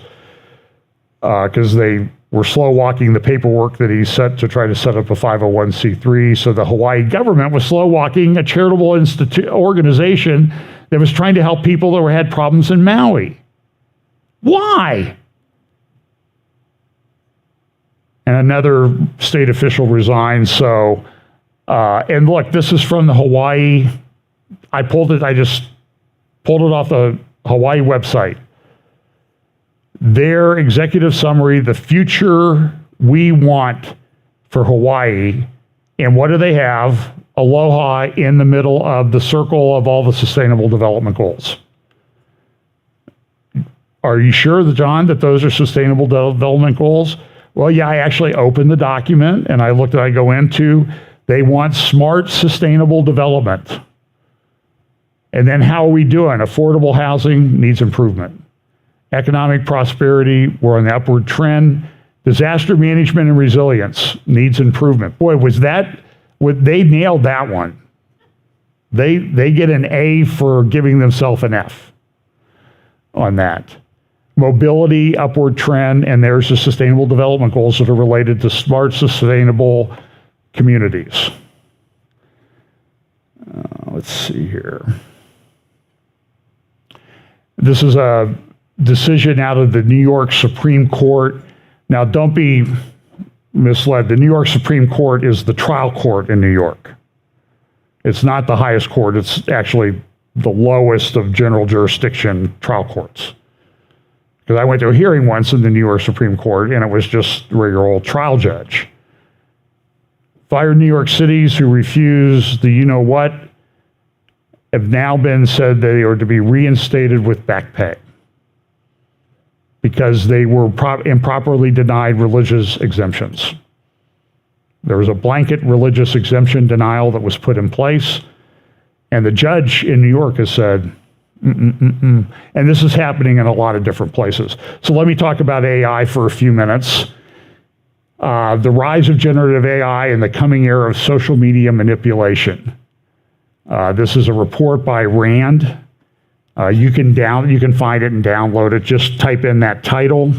because they were slow walking the paperwork that he set to try to set up a 501c3. So the Hawaii government was slow walking a charitable organization that was trying to help people that had problems in Maui. Why? And another state official resigned. So, and look, this is from the Hawaii. I just pulled it off the Hawaii website. Their executive summary, the future we want for Hawaii. And what do they have? Aloha in the middle of the circle of all the sustainable development goals. Are you sure, John, that those are sustainable development goals? Well, yeah, I actually opened the document and I go into, they want smart, sustainable development. And then how are we doing? Affordable housing needs improvement. Economic prosperity, we're on the upward trend. Disaster management and resilience needs improvement. Boy, they nailed that one. They get an A for giving themselves an F on that. Mobility, upward trend, and there's the sustainable development goals that are related to smart, sustainable communities. Let's see here. This is a decision out of the New York Supreme Court. Now, don't be misled. The New York Supreme Court is the trial court in New York. It's not the highest court. It's actually the lowest of general jurisdiction trial courts. Because I went to a hearing once in the New York Supreme Court, and it was just a regular old trial judge. 5 New York cities who refused the you-know-what have now been said they are to be reinstated with back pay because they were improperly denied religious exemptions. There was a blanket religious exemption denial that was put in place, and the judge in New York has said, And this is happening in a lot of different places. So let me talk about AI for a few minutes. The rise of generative AI and the coming era of social media manipulation. This is a report by Rand. You can find it and download it. Just type in that title.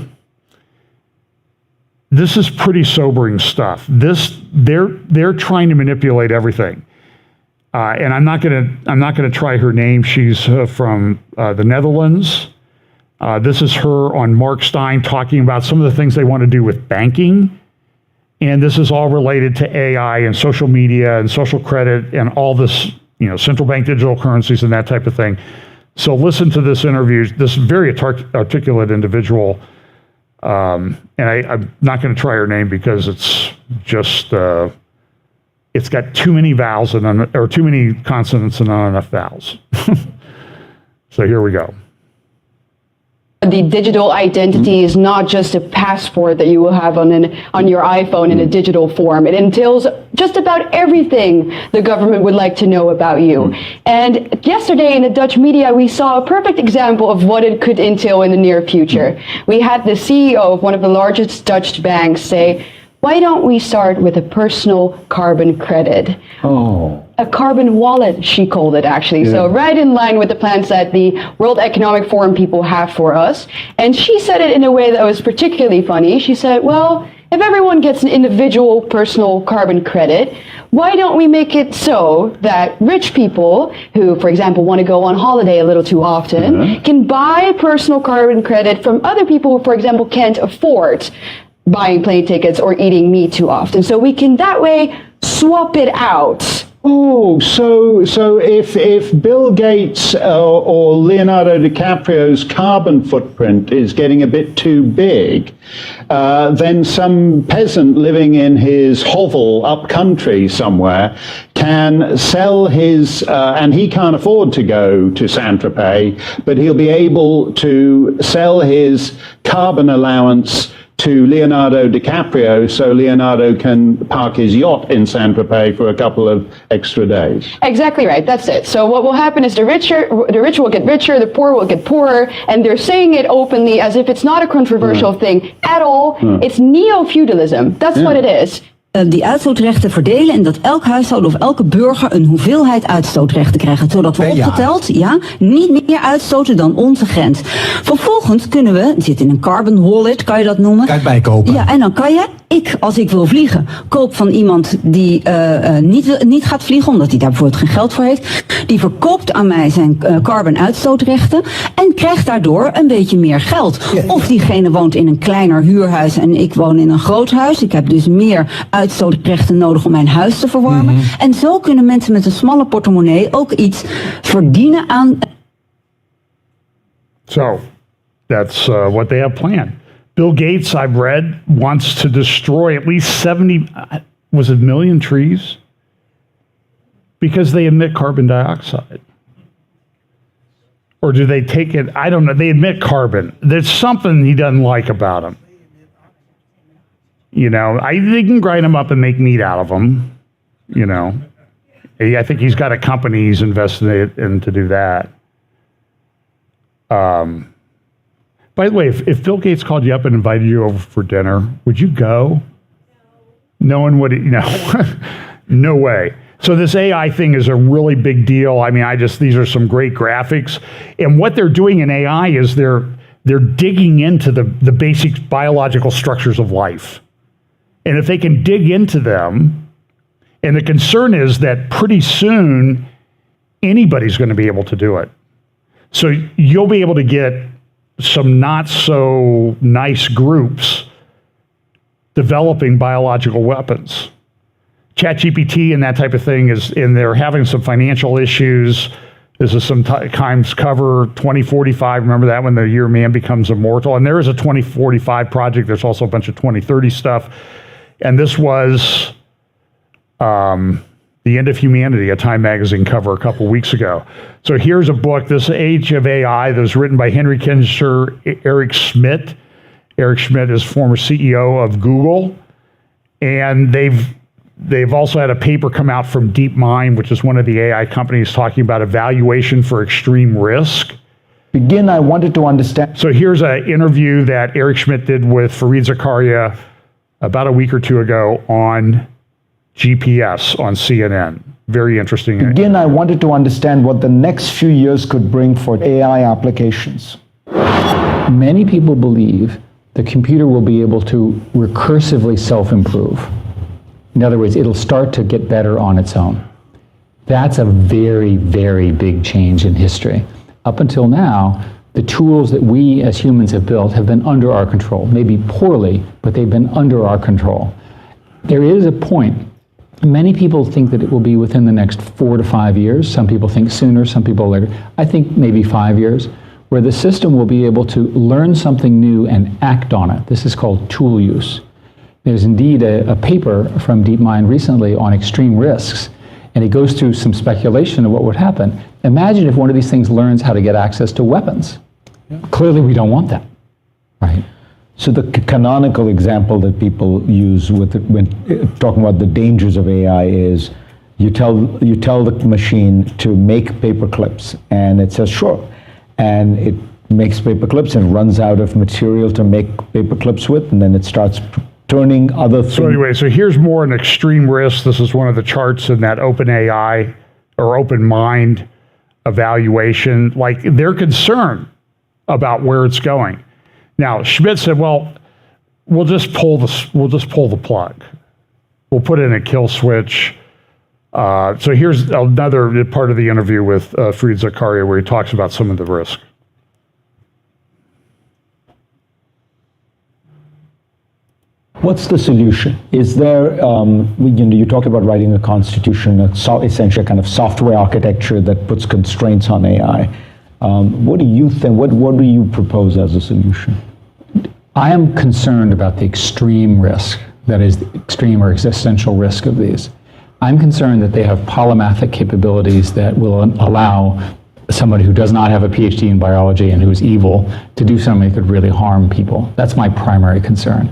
This is pretty sobering stuff. They're trying to manipulate everything. And I'm not gonna try her name. She's from the Netherlands. This is her on Mark Stein talking about some of the things they want to do with banking. And this is all related to AI and social media and social credit and all this, central bank digital currencies and that type of thing. So listen to this interview, this very articulate individual. And I'm not going to try her name because it's just, it's got too many vowels or too many consonants and not enough vowels. So here we go. The digital identity is not just a passport that you will have on your iPhone in a digital form. It entails just about everything the government would like to know about you. And yesterday in the Dutch media, we saw a perfect example of what it could entail in the near future. We had the CEO of one of the largest Dutch banks say, why don't we start with a personal carbon credit? Oh. A carbon wallet, she called it, actually. Yeah. So right in line with the plans that the World Economic Forum people have for us. And she said it in a way that was particularly funny. She said, well, if everyone gets an individual personal carbon credit, why don't we make it so that rich people who, for example, want to go on holiday a little too often can buy a personal carbon credit from other people who, for example, can't afford buying plane tickets or eating meat too often. So we can that way swap it out. Oh, so if Bill Gates or Leonardo DiCaprio's carbon footprint is getting a bit too big, then some peasant living in his hovel up country somewhere can sell his, and he can't afford to go to Saint-Tropez, but he'll be able to sell his carbon allowance to Leonardo DiCaprio so Leonardo can park his yacht in Saint-Tropez for a couple of extra days. Exactly right, that's it. So what will happen is the rich will get richer, the poor will get poorer, and they're saying it openly as if it's not a controversial thing at all. It's neo-feudalism, that's what it is. Die uitstootrechten verdelen en dat elk huishouden of elke burger een hoeveelheid uitstootrechten krijgt. Zodat we opgeteld niet meer uitstoten dan onze grens. Vervolgens kunnen we, het zit in een carbon wallet, kan je dat noemen. Kan je het bijkopen. Ja, en dan kan je, als ik wil vliegen, koop van iemand die niet gaat vliegen, omdat hij daar bijvoorbeeld geen geld voor heeft. Die verkoopt aan mij zijn carbon uitstootrechten en krijgt daardoor een beetje meer geld. Ja. Of diegene woont in een kleiner huurhuis en ik woon in een groot huis. Ik heb dus meer uitstootrechten nodig om mijn huis te verwarmen. En zo kunnen mensen met een smalle portemonnee ook iets verdienen aan. So, that's what they have planned. Bill Gates, I've read, wants to destroy at least 70, was it million trees? Because they emit carbon dioxide. Or do they take it, I don't know, they emit carbon. There's something he doesn't like about them. They can grind them up and make meat out of them, I think he's got a company he's invested in to do that. By the way, if Bill Gates called you up and invited you over for dinner, would you go? Knowing what no way. So this AI thing is a really big deal. I mean, these are some great graphics. And what they're doing in AI is they're digging into the basic biological structures of life. And if they can dig into them, and the concern is that pretty soon, anybody's going to be able to do it. So you'll be able to get some not so nice groups developing biological weapons. ChatGPT and that type of thing and they're having some financial issues. This is sometimes cover 2045. Remember that, when the year man becomes immortal? And there is a 2045 project. There's also a bunch of 2030 stuff. And this was The End of Humanity, a Time magazine cover a couple weeks ago. So here's a book, This Age of AI, that was written by Henry Kissinger, Eric Schmidt. Eric Schmidt is former CEO of Google. And they've also had a paper come out from DeepMind, which is one of the AI companies, talking about evaluation for extreme risk. I wanted to understand. So here's an interview that Eric Schmidt did with Fareed Zakaria about a week or two ago on GPS on CNN. Very interesting. Again, I wanted to understand what the next few years could bring for AI applications. Many people believe the computer will be able to recursively self-improve. In other words, it'll start to get better on its own. That's a very, very big change in history. Up until now, the tools that we as humans have built have been under our control. Maybe poorly, but they've been under our control. There is a point. Many people think that it will be within the next 4 to 5 years. Some people think sooner, some people later. I think maybe 5 years, where the system will be able to learn something new and act on it. This is called tool use. There's indeed a paper from DeepMind recently on extreme risks, and it goes through some speculation of what would happen. Imagine if one of these things learns how to get access to weapons. Clearly, we don't want that, right? So the canonical example that people use when talking about the dangers of AI is you tell the machine to make paper clips, and it says sure, and it makes paper clips and runs out of material to make paper clips with, and then it starts turning other things. So anyway, so here's more an extreme risk. This is one of the charts in that OpenAI or OpenMind evaluation. Like, they're concerned about where it's going. Now, Schmidt said, well, we'll just pull the plug. We'll put in a kill switch. So here's another part of the interview with Fareed Zakaria where he talks about some of the risk. What's the solution? Is there, you talked about writing a constitution, essentially a kind of software architecture that puts constraints on AI. What do you think? What do you propose as a solution? I am concerned about the extreme risk, that is, the extreme or existential risk of these. I'm concerned that they have polymathic capabilities that will allow somebody who does not have a PhD in biology and who's evil to do something that could really harm people. That's my primary concern.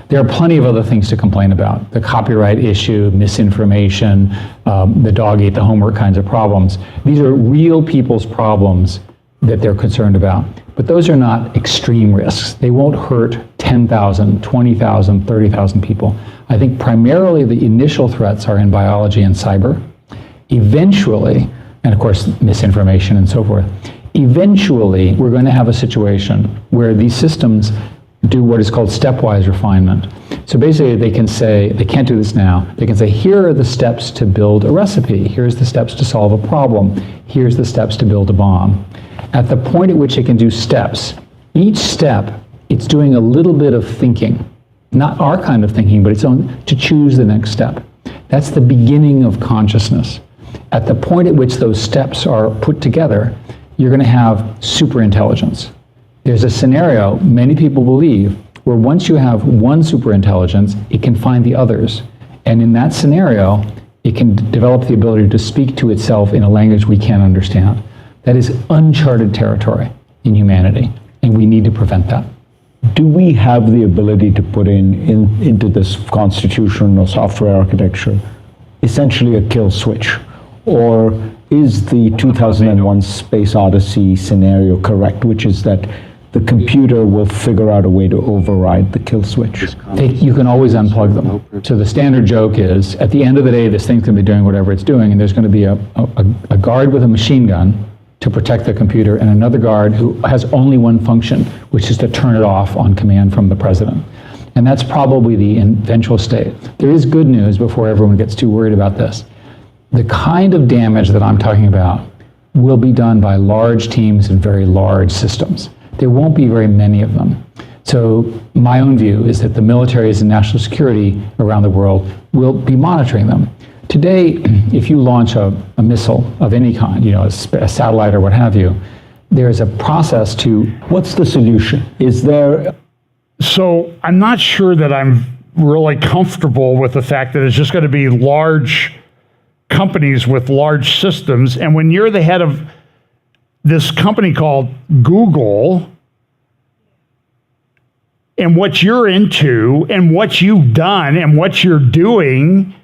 There are plenty of other things to complain about. The copyright issue, misinformation, the dog ate the homework kinds of problems. These are real people's problems that they're concerned about. But those are not extreme risks. They won't hurt 10,000, 20,000, 30,000 people. I think primarily the initial threats are in biology and cyber. Eventually, and of course misinformation and so forth, eventually we're going to have a situation where these systems do what is called stepwise refinement. So basically they can say, they can't do this now, they can say, here are the steps to build a recipe, here's the steps to solve a problem, here's the steps to build a bomb. At the point at which it can do steps, each step, it's doing a little bit of thinking. Not our kind of thinking, but its own, to choose the next step. That's the beginning of consciousness. At the point at which those steps are put together, you're going to have superintelligence. There's a scenario many people believe where once you have one superintelligence, it can find the others. And in that scenario, it can develop the ability to speak to itself in a language we can't understand. That is uncharted territory in humanity, and we need to prevent that. Do we have the ability to put into this constitution or software architecture essentially a kill switch? Or is the 2001 Space Odyssey scenario correct, which is that the computer will figure out a way to override the kill switch? You can always unplug them. So the standard joke is, at the end of the day, this thing's going to be doing whatever it's doing, and there's going to be a guard with a machine gun to protect the computer, and another guard who has only one function, which is to turn it off on command from the president. And that's probably the eventual state. There is good news before everyone gets too worried about this. The kind of damage that I'm talking about will be done by large teams and very large systems. There won't be very many of them. So my own view is that the militaries and national security around the world will be monitoring them. Today, if you launch a missile of any kind, a satellite or what have you, there's a process to... What's the solution? Is there... So I'm not sure that I'm really comfortable with the fact that it's just going to be large companies with large systems. And when you're the head of this company called Google, and what you're into and what you've done and what you're doing,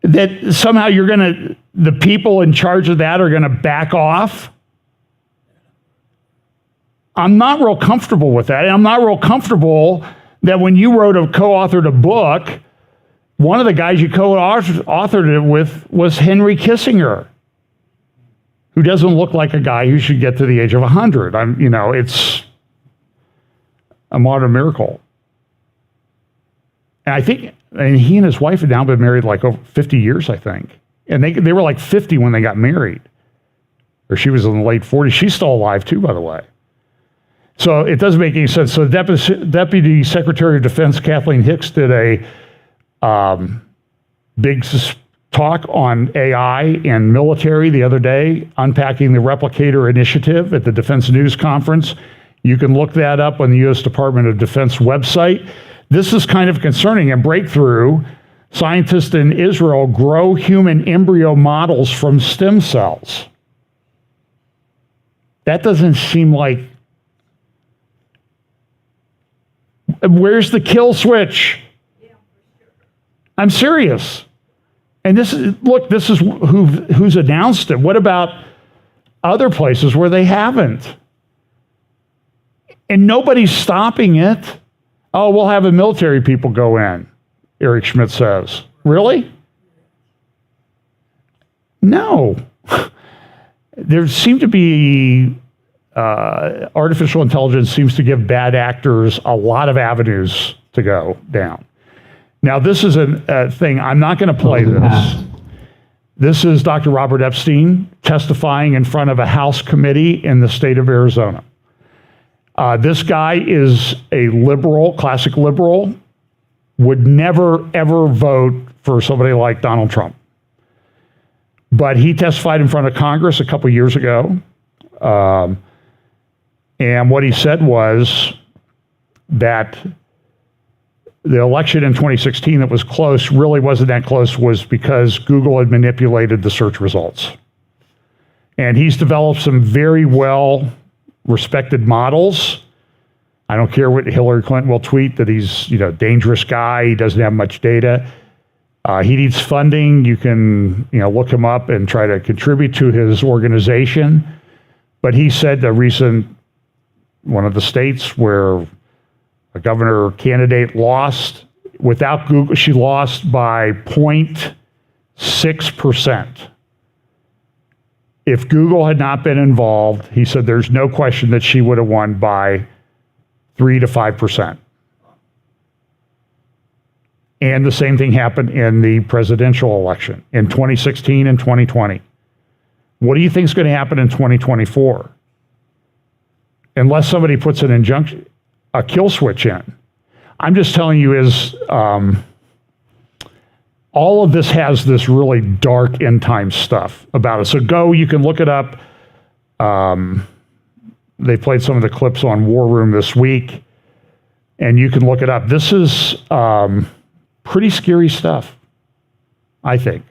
that somehow the people in charge of that are going to back off. I'm not real comfortable with that. And I'm not real comfortable that when you co-authored a book One of the guys you co-authored it with was Henry Kissinger, who doesn't look like a guy who should get to the age of 100. It's a modern miracle. And I think, and he and his wife had now been married like over 50 years, I think. And they were like 50 when they got married. Or she was in the late 40s. She's still alive too, by the way. So it doesn't make any sense. So Deputy Secretary of Defense Kathleen Hicks did a big talk on AI and military the other day, unpacking the Replicator Initiative at the Defense News Conference. You can look that up on the U.S. Department of Defense website. This is kind of concerning. A breakthrough. Scientists in Israel grow human embryo models from stem cells. That doesn't seem like... Where's the kill switch? I'm serious. And this is who's announced it. What about other places where they haven't? And nobody's stopping it. Oh, we'll have the military people go in, Eric Schmidt says. Really? No. There seem to be, artificial intelligence seems to give bad actors a lot of avenues to go down. Now, this is a thing, I'm not going to play this. This is Dr. Robert Epstein testifying in front of a House committee in the state of Arizona. This guy is a liberal, classic liberal, would never, ever vote for somebody like Donald Trump. But he testified in front of Congress a couple years ago. And what he said was that the election in 2016 that was close really wasn't that close, was because Google had manipulated the search results. And he's developed some very well respected models. I don't care what Hillary Clinton will tweet, that he's dangerous guy, he doesn't have much data. He needs funding. You can look him up and try to contribute to his organization. But he said one of the states where a governor candidate lost, without Google, she lost by 0.6%. If Google had not been involved, he said there's no question that she would have won by 3 to 5%. And the same thing happened in the presidential election in 2016 and 2020. What do you think is going to happen in 2024? Unless somebody puts an injunction, a kill switch in. I'm just telling you all of this has this really dark end time stuff about it. So you can look it up. They played some of the clips on War Room this week, and you can look it up. This is pretty scary stuff, I think.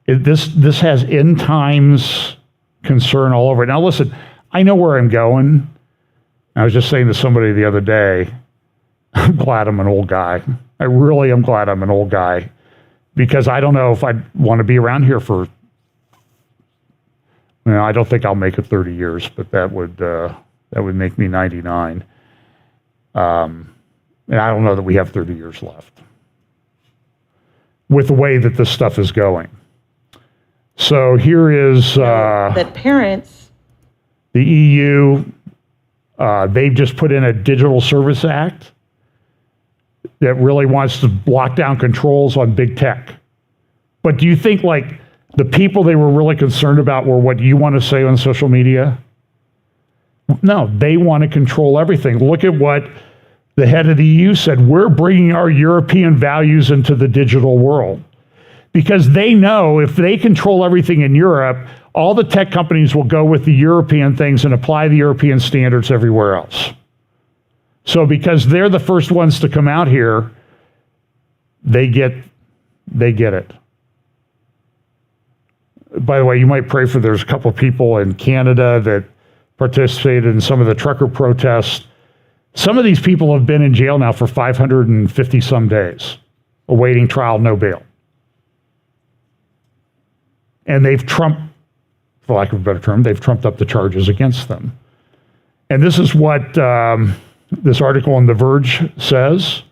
This has end times concern all over it. Now listen, I know where I'm going. I was just saying to somebody the other day, I'm glad I'm an old guy. I really am glad I'm an old guy, because I don't know if I'd want to be around here for, I don't think I'll make it 30 years, but that would make me 99. And I don't know that we have 30 years left with the way that this stuff is going. So here is that parents, the EU, they've just put in a Digital Service Act that really wants to lock down controls on big tech. But do you think the people they were really concerned about were what you want to say on social media? No, they want to control everything. Look at what the head of the EU said. We're bringing our European values into the digital world. Because they know if they control everything in Europe, all the tech companies will go with the European things and apply the European standards everywhere else. So because they're the first ones to come out here, they get it. By the way, you might pray for, there's a couple of people in Canada that participated in some of the trucker protests. Some of these people have been in jail now for 550 some days, awaiting trial, no bail. And they've trumped, for lack of a better term, they've trumped up the charges against them. And this is what this article in The Verge says.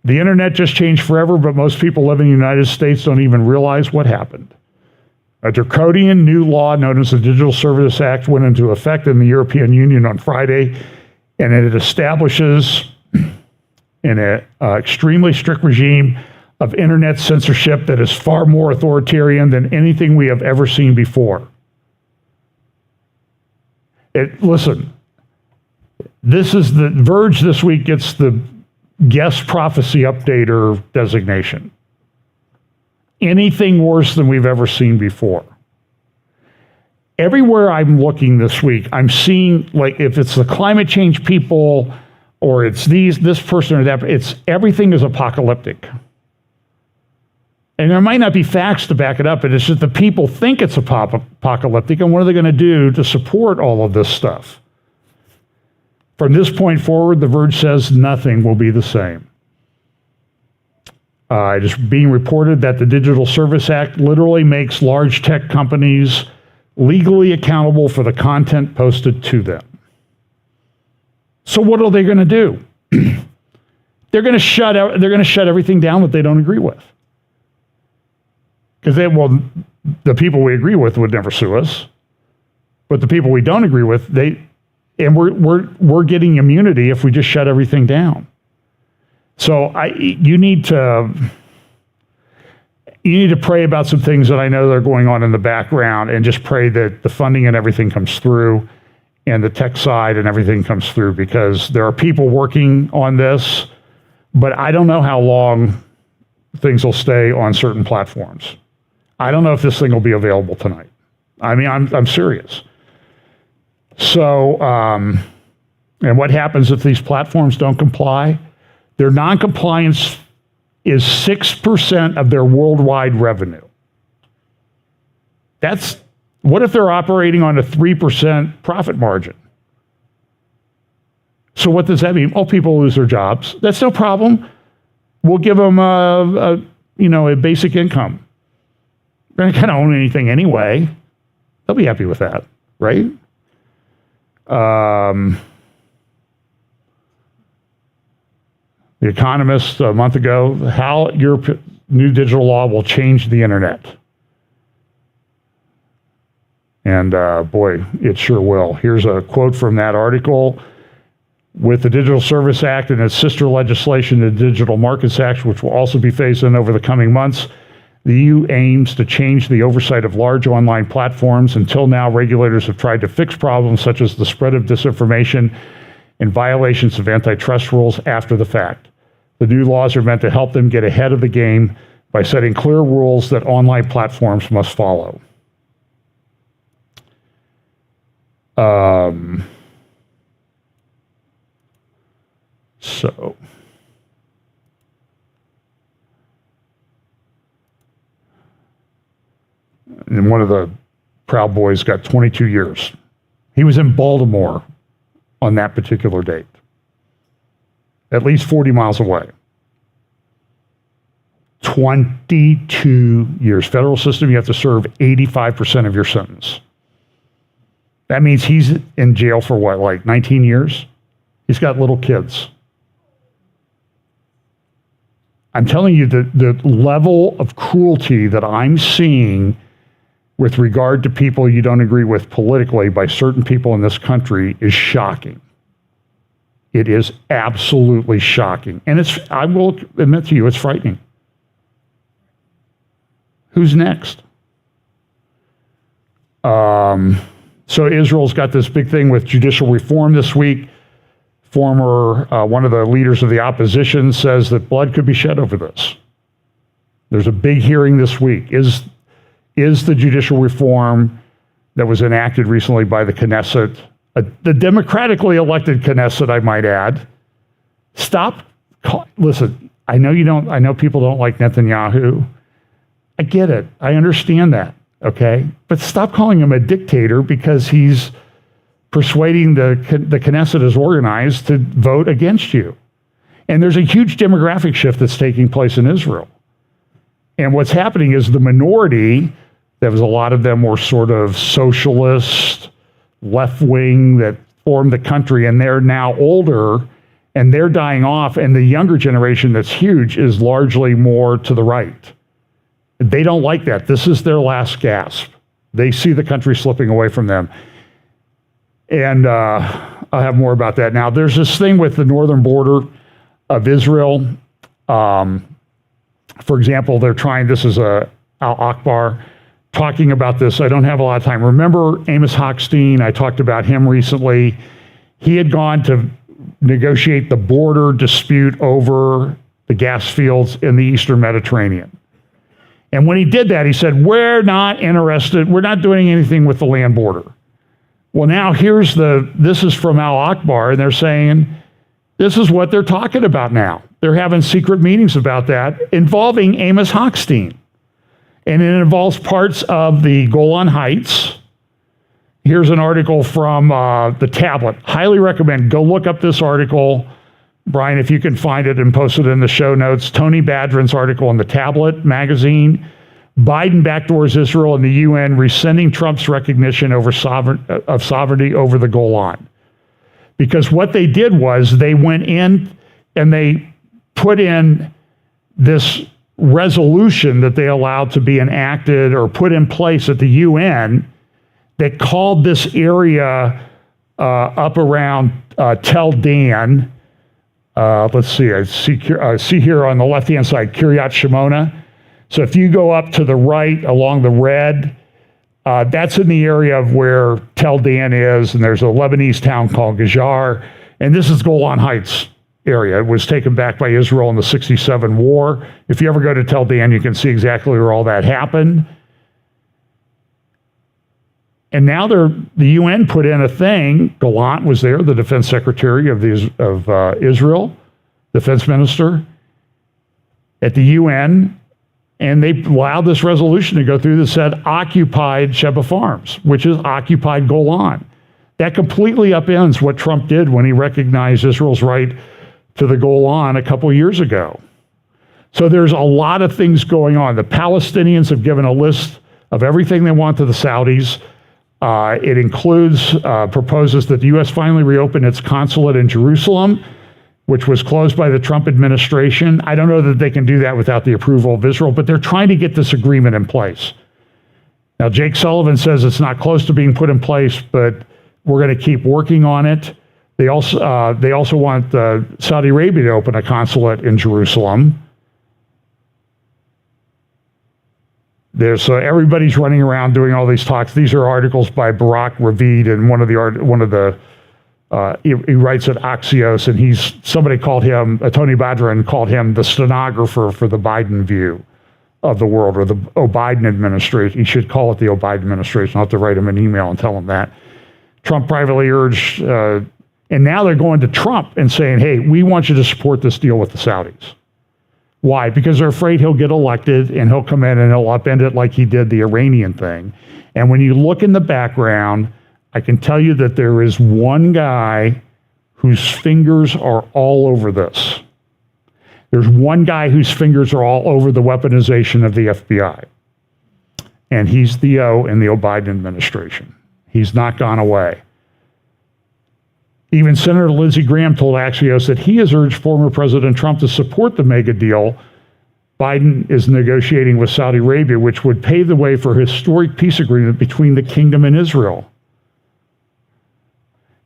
The internet just changed forever, but most people living in the United States don't even realize what happened. A draconian new law known as the Digital Services Act went into effect in the European Union on Friday, and it establishes an extremely strict regime of internet censorship that is far more authoritarian than anything we have ever seen before. Listen, this is the Verge this week gets the guest prophecy updater designation. Anything worse than we've ever seen before. Everywhere I'm looking this week, I'm seeing, like, if it's the climate change people or it's this person or that, everything is apocalyptic. And there might not be facts to back it up, but it's just the people think it's apocalyptic, and what are they going to do to support all of this stuff? From this point forward, The Verge says nothing will be the same. It is being reported that the Digital Services Act literally makes large tech companies legally accountable for the content posted to them. So what are they going to do? They're going to shut everything down that they don't agree with. Because the people we agree with would never sue us, but the people we don't agree with, we're getting immunity if we just shut everything down. So you need to pray about some things that I know that are going on in the background, and just pray that the funding and everything comes through, and the tech side and everything comes through, because there are people working on this, but I don't know how long things will stay on certain platforms. I don't know if this thing will be available tonight. I mean, I'm serious. So, and what happens if these platforms don't comply? Their non-compliance is 6% of their worldwide revenue. What if they're operating on a 3% profit margin? So what does that mean? Oh, people lose their jobs. That's no problem. We'll give them a basic income. They're not going to own anything anyway. They'll be happy with that, right? The Economist a month ago, how your new digital law will change the internet. And boy, it sure will. Here's a quote from that article. With the Digital Services Act and its sister legislation, the Digital Markets Act, which will also be phased in over the coming months, the EU aims to change the oversight of large online platforms. Until now, regulators have tried to fix problems such as the spread of disinformation and violations of antitrust rules after the fact. The new laws are meant to help them get ahead of the game by setting clear rules that online platforms must follow. And one of the Proud Boys got 22 years. He was in Baltimore on that particular date, at least 40 miles away. 22 years. Federal system, you have to serve 85% of your sentence. That means he's in jail for what, like 19 years? He's got little kids. I'm telling you, the level of cruelty that I'm seeing with regard to people you don't agree with politically by certain people in this country is shocking. It is absolutely shocking. And I will admit to you, it's frightening. Who's next? So Israel's got this big thing with judicial reform this week. One of the leaders of the opposition says that blood could be shed over this. There's a big hearing this week. Is the judicial reform that was enacted recently by the Knesset, the democratically elected Knesset, I might add? Listen, I know people don't like Netanyahu. I get it. I understand that, okay? But stop calling him a dictator because he's persuading the Knesset as organized to vote against you. And there's a huge demographic shift that's taking place in Israel. And what's happening is the minority, there was a lot of them were sort of socialist, left-wing that formed the country, and they're now older, and they're dying off, and the younger generation that's huge is largely more to the right. They don't like that. This is their last gasp. They see the country slipping away from them. And I'll have more about that. Now, there's this thing with the northern border of Israel. For example, they're trying, this is Al-Akbar, talking about this. I don't have a lot of time. Remember Amos Hochstein? I talked about him recently. He had gone to negotiate the border dispute over the gas fields in the Eastern Mediterranean. And when he did that, he said, we're not interested, we're not doing anything with the land border. Well, now this is from Al-Akbar, and they're saying, this is what they're talking about now. They're having secret meetings about that involving Amos Hochstein. And it involves parts of the Golan Heights. Here's an article from the Tablet. Highly recommend. Go look up this article, Brian, if you can find it and post it in the show notes. Tony Badrin's article in the Tablet magazine. Biden backdoors Israel and the UN, rescinding Trump's recognition of sovereignty over the Golan. Because what they did was they went in and they put in this resolution that they allowed to be enacted or put in place at the UN that called this area up around Tel Dan. Let's see, I see here on the left-hand side, Kiryat Shimona. So if you go up to the right along the red, that's in the area of where Tel Dan is, and there's a Lebanese town called Gajar, and this is Golan Heights area. It was taken back by Israel in the 67 war. If you ever go to Tel Dan, you can see exactly where all that happened. And now the UN put in a thing. Gallant was there, the defense secretary of Israel, defense minister, at the UN, and they allowed this resolution to go through that said occupied Sheba Farms, which is occupied Golan. That completely upends what Trump did when he recognized Israel's right to the Golan a couple years ago. So there's a lot of things going on. The Palestinians have given a list of everything they want to the Saudis. It includes, proposes that the U.S. finally reopen its consulate in Jerusalem, which was closed by the Trump administration. I don't know that they can do that without the approval of Israel, but they're trying to get this agreement in place. Now, Jake Sullivan says it's not close to being put in place, but we're going to keep working on it. They also want Saudi Arabia to open a consulate in Jerusalem. So everybody's running around doing all these talks. These are articles by Barak Ravid, and he writes at Axios, and somebody called him, Tony Badrin called him the stenographer for the Biden view of the world, or the Biden administration. He should call it the Biden administration. I'll have to write him an email and tell him that. Trump privately urged, and now they're going to Trump and saying, hey, we want you to support this deal with the Saudis. Why? Because they're afraid he'll get elected and he'll come in and he'll upend it like he did the Iranian thing. And when you look in the background, I can tell you that there is one guy whose fingers are all over this. There's one guy whose fingers are all over the weaponization of the FBI. And he's the O in the Biden administration. He's not gone away. Even Senator Lindsey Graham told Axios that he has urged former President Trump to support the mega deal Biden is negotiating with Saudi Arabia, which would pave the way for a historic peace agreement between the kingdom and Israel.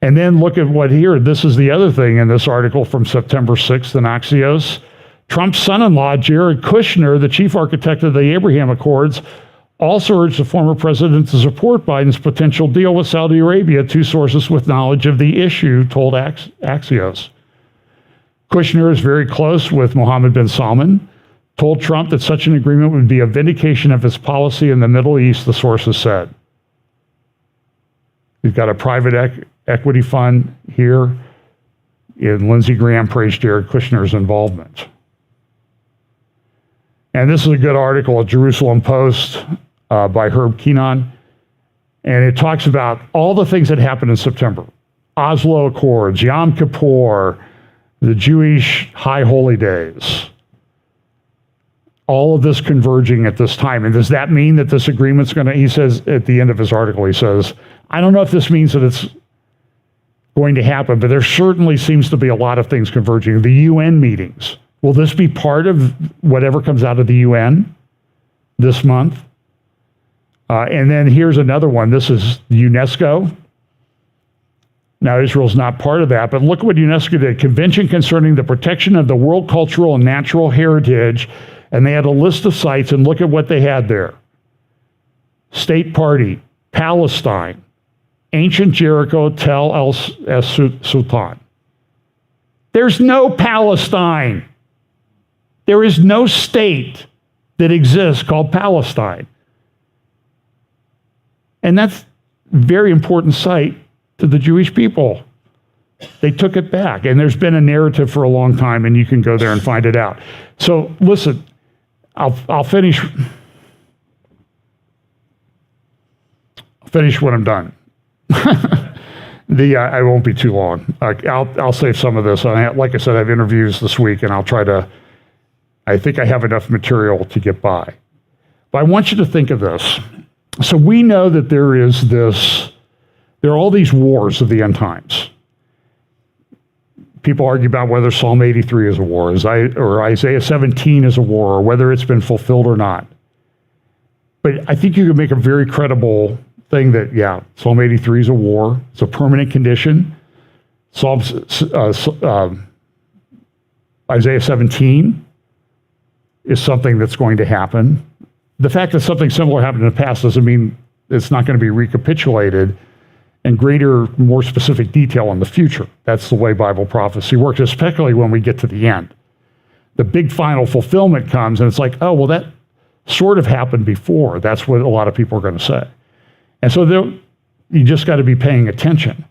And then look at this is the other thing in this article from September 6th in Axios. Trump's son-in-law, Jared Kushner, the chief architect of the Abraham Accords, also urged the former president to support Biden's potential deal with Saudi Arabia, two sources with knowledge of the issue told Axios. Kushner is very close with Mohammed bin Salman, told Trump that such an agreement would be a vindication of his policy in the Middle East, the sources said. He's got a private equity fund here, and Lindsey Graham praised Jared Kushner's involvement. And this is a good article at Jerusalem Post by Herb Keenan, and it talks about all the things that happened in September. Oslo Accords, Yom Kippur, the Jewish High Holy Days. All of this converging at this time. And does that mean that this agreement's he says at the end of his article, he says, I don't know if this means that it's going to happen, but there certainly seems to be a lot of things converging. The UN meetings. Will this be part of whatever comes out of the UN this month? And then here's another one. This is UNESCO. Now, Israel's not part of that, but look what UNESCO did. Convention concerning the protection of the world cultural and natural heritage, and they had a list of sites, and look at what they had there. State Party, Palestine, Ancient Jericho, Tel El Sultan. There's no Palestine. There is no state that exists called Palestine. And that's a very important site to the Jewish people. They took it back, and there's been a narrative for a long time, and you can go there and find it out. So listen, I'll finish when I'm done. I won't be too long. I'll save some of this. Like I said, I have interviews this week, and I'll try to. I think I have enough material to get by. But I want you to think of this. So we know that there are all these wars of the end times. People argue about whether Psalm 83 is a war, or Isaiah 17 is a war, or whether it's been fulfilled or not. But I think you can make a very credible thing that, yeah, Psalm 83 is a war. It's a permanent condition. Isaiah 17 is something that's going to happen. The fact that something similar happened in the past doesn't mean it's not going to be recapitulated in greater, more specific detail in the future. That's the way Bible prophecy works, especially when we get to the end. The big final fulfillment comes, and it's like, oh, well, that sort of happened before. That's what a lot of people are going to say. And so you just got to be paying attention.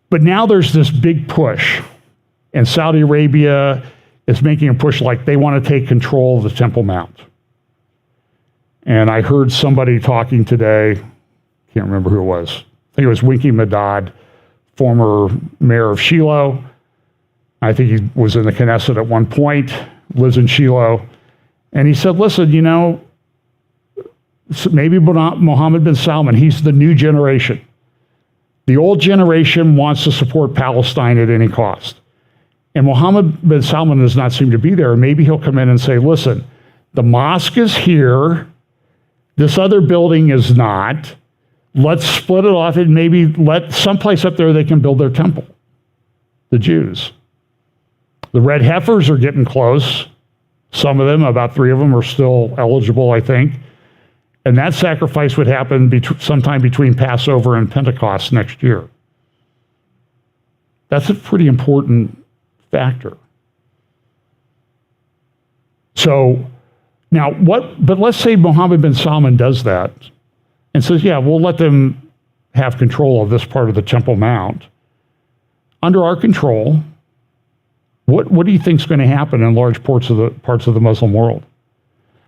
But now there's this big push, and Saudi Arabia is making a push like they want to take control of the Temple Mount. And I heard somebody talking today, can't remember who it was. I think it was Winky Madad, former mayor of Shiloh. I think he was in the Knesset at one point, lives in Shiloh. And he said, listen, maybe Mohammed bin Salman, he's the new generation. The old generation wants to support Palestine at any cost. And Mohammed bin Salman does not seem to be there. Maybe he'll come in and say, listen, the mosque is here. This other building is not. Let's split it off and maybe let someplace up there they can build their temple, the Jews. The red heifers are getting close. Some of them, about 3 of them, are still eligible, I think. And that sacrifice would happen sometime between Passover and Pentecost next year. That's a pretty important factor. So now but let's say Mohammed bin Salman does that and says, yeah, we'll let them have control of this part of the Temple Mount. Under our control, what do you think is going to happen in large parts of the Muslim world?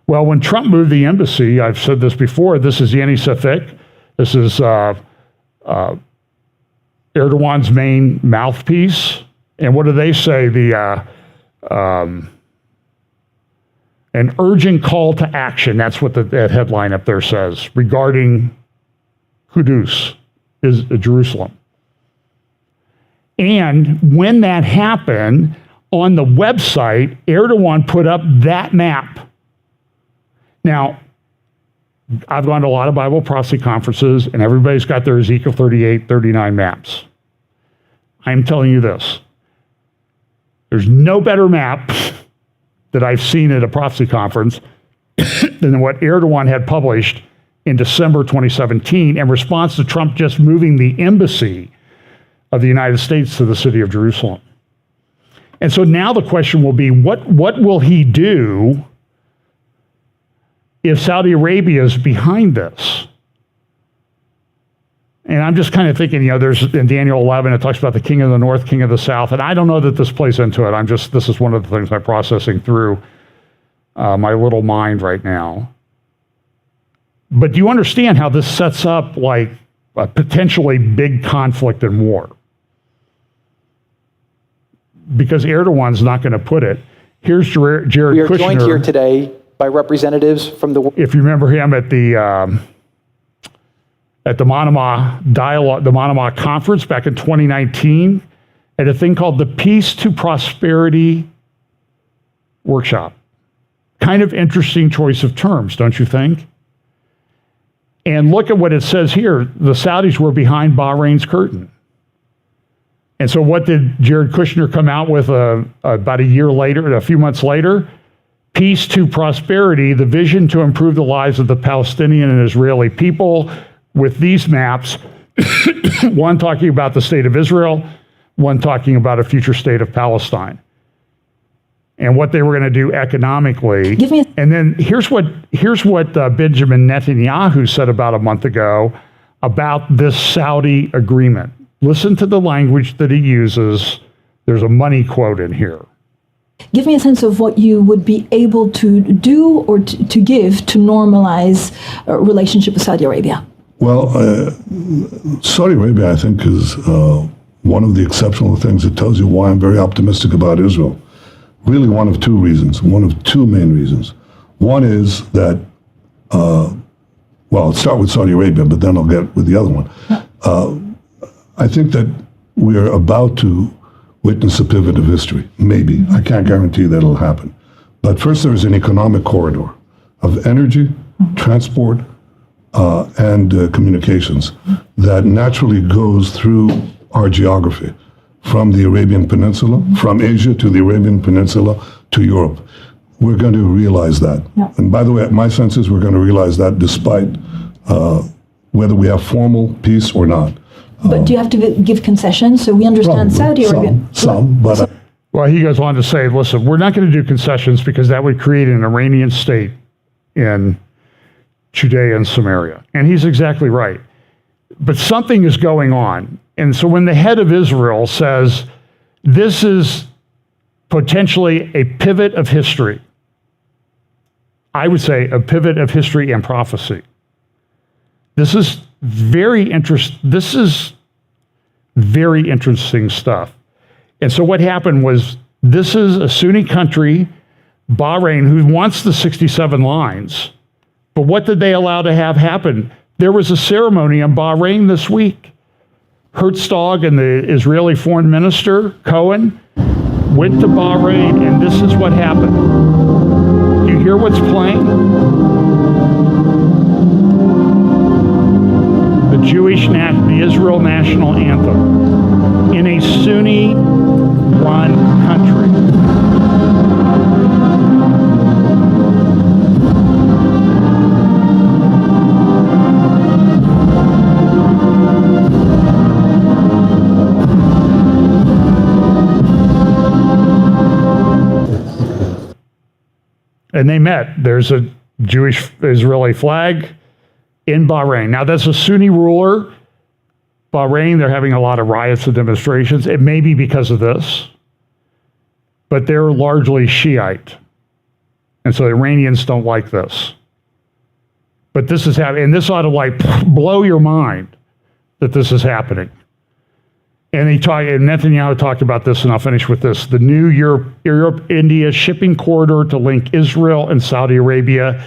Well, when Trump moved the embassy, I've said this before, this is Yeni Safik. This is Erdogan's main mouthpiece. And what do they say? An urgent call to action. That's what that headline up there says regarding Kudus, is Jerusalem. And when that happened, on the website, Erdogan put up that map. Now, I've gone to a lot of Bible prophecy conferences, and everybody's got their Ezekiel 38, 39 maps. I'm telling you this. There's no better map that I've seen at a prophecy conference than what Erdogan had published in December 2017 in response to Trump just moving the embassy of the United States to the city of Jerusalem. And so now the question will be, what will he do if Saudi Arabia is behind this? And I'm just kind of thinking, there's in Daniel 11, it talks about the king of the north, king of the south, and I don't know that this plays into it. This is one of the things I'm processing through my little mind right now. But do you understand how this sets up like a potentially big conflict and war? Because Erdogan's not going to put it. Here's Jared Kushner. We are joined here today by representatives from the... If you remember him at at the Manama Dialogue, the Manama Conference back in 2019, at a thing called the Peace to Prosperity Workshop. Kind of interesting choice of terms, don't you think? And look at what it says here. The Saudis were behind Bahrain's curtain. And so what did Jared Kushner come out with about a year later, a few months later? Peace to Prosperity, the vision to improve the lives of the Palestinian and Israeli people, with these maps, one talking about the state of Israel, one talking about a future state of Palestine, and what they were going to do economically. And then here's what Benjamin Netanyahu said about a month ago about this Saudi agreement. Listen to the language that he uses. There's a money quote in here. Give me a sense of what you would be able to do or to give to normalize a relationship with Saudi Arabia. Well, Saudi Arabia, I think, is one of the exceptional things that tells you why I'm very optimistic about Israel. Really one of two reasons, one of two main reasons. One is that, well, I'll start with Saudi Arabia, but then I'll get with the other one. I think that we are about to witness a pivot of history. Maybe. I can't guarantee that it'll happen. But first, there is an economic corridor of energy, transport, and communications that naturally goes through our geography, from the Arabian Peninsula, from Asia to the Arabian Peninsula to Europe. We're going to realize that. Yeah. And by the way, my sense is we're going to realize that despite whether we have formal peace or not. But do you have to give concessions? So we understand Saudi Arabia. Some, but... Well, he goes on to say, listen, we're not going to do concessions because that would create an Iranian state in Judea and Samaria. And he's exactly right. But something is going on. And so when the head of Israel says, this is potentially a pivot of history, I would say a pivot of history and prophecy. This is very interesting stuff. And so what happened was, this is a Sunni country, Bahrain, who wants the 67 lines. But what did they allow to have happen? There was a ceremony in Bahrain this week. Herzog and the Israeli foreign minister, Cohen, went to Bahrain, and this is what happened. Do you hear what's playing? The Israel national anthem in a Sunni-run country. And they met. There's a Jewish Israeli flag in Bahrain. Now, that's a Sunni ruler. Bahrain, they're having a lot of riots and demonstrations. It may be because of this, but they're largely Shiite. And so the Iranians don't like this. But this is happening, and this ought to blow your mind that this is happening. And Netanyahu talked about this, and I'll finish with this. The new Europe-India shipping corridor to link Israel and Saudi Arabia,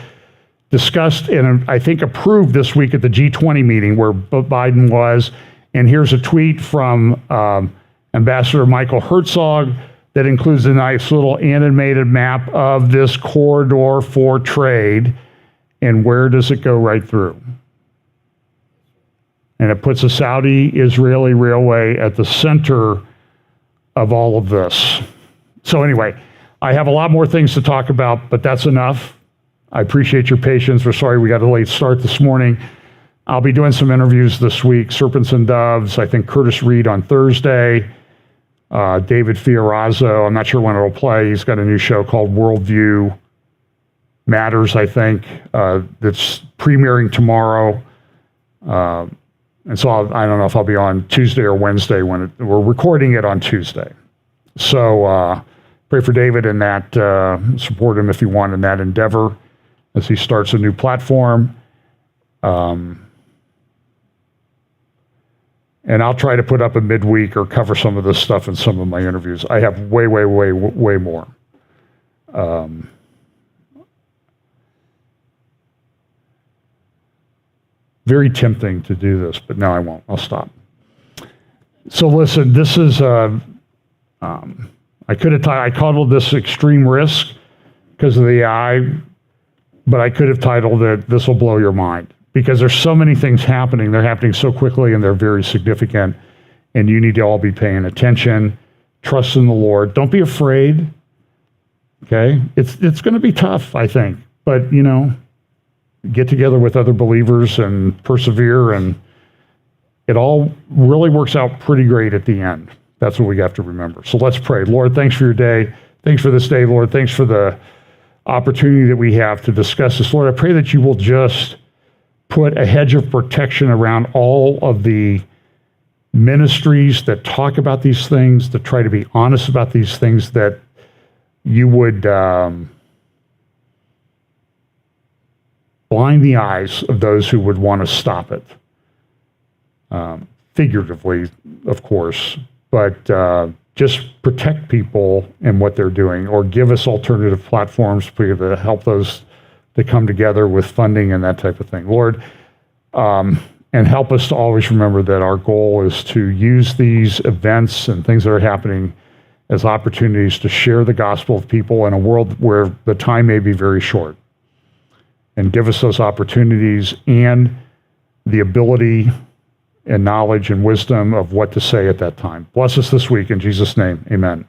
discussed and I think approved this week at the G20 meeting where Biden was. And here's a tweet from Ambassador Michael Herzog that includes a nice little animated map of this corridor for trade. And where does it go right through? And it puts a Saudi-Israeli railway at the center of all of this. So anyway, I have a lot more things to talk about, but that's enough. I appreciate your patience. We're sorry we got a late start this morning. I'll be doing some interviews this week, Serpents and Doves, I think Curtis Reed on Thursday, David Fiorazzo, I'm not sure when it'll play. He's got a new show called Worldview Matters, I think, that's premiering tomorrow. And so I don't know if I'll be on Tuesday or Wednesday we're recording it on Tuesday. So pray for David in that, support him if you want in that endeavor as he starts a new platform. And I'll try to put up a midweek or cover some of this stuff in some of my interviews. I have way more. very tempting to do this, but no, I won't. I'll stop. So listen, this is, I titled this Extreme Risk because of the AI, but I could have titled it, This Will Blow Your Mind, because there's so many things happening. They're happening so quickly and they're very significant, and you need to all be paying attention. Trust in the Lord. Don't be afraid. Okay? It's going to be tough, I think, but get together with other believers and persevere, and it all really works out pretty great at the end. That's what we have to remember. So let's pray. Lord, thanks for your day. Thanks for this day, Lord. Thanks for the opportunity that we have to discuss this. Lord, I pray that you will just put a hedge of protection around all of the ministries that talk about these things, that try to be honest about these things, that you would blind the eyes of those who would want to stop it. Figuratively, of course, but just protect people and what they're doing, or give us alternative platforms to help those to come together with funding and that type of thing. Lord, and help us to always remember that our goal is to use these events and things that are happening as opportunities to share the gospel with people in a world where the time may be very short. And give us those opportunities and the ability and knowledge and wisdom of what to say at that time. Bless us this week in Jesus' name. Amen.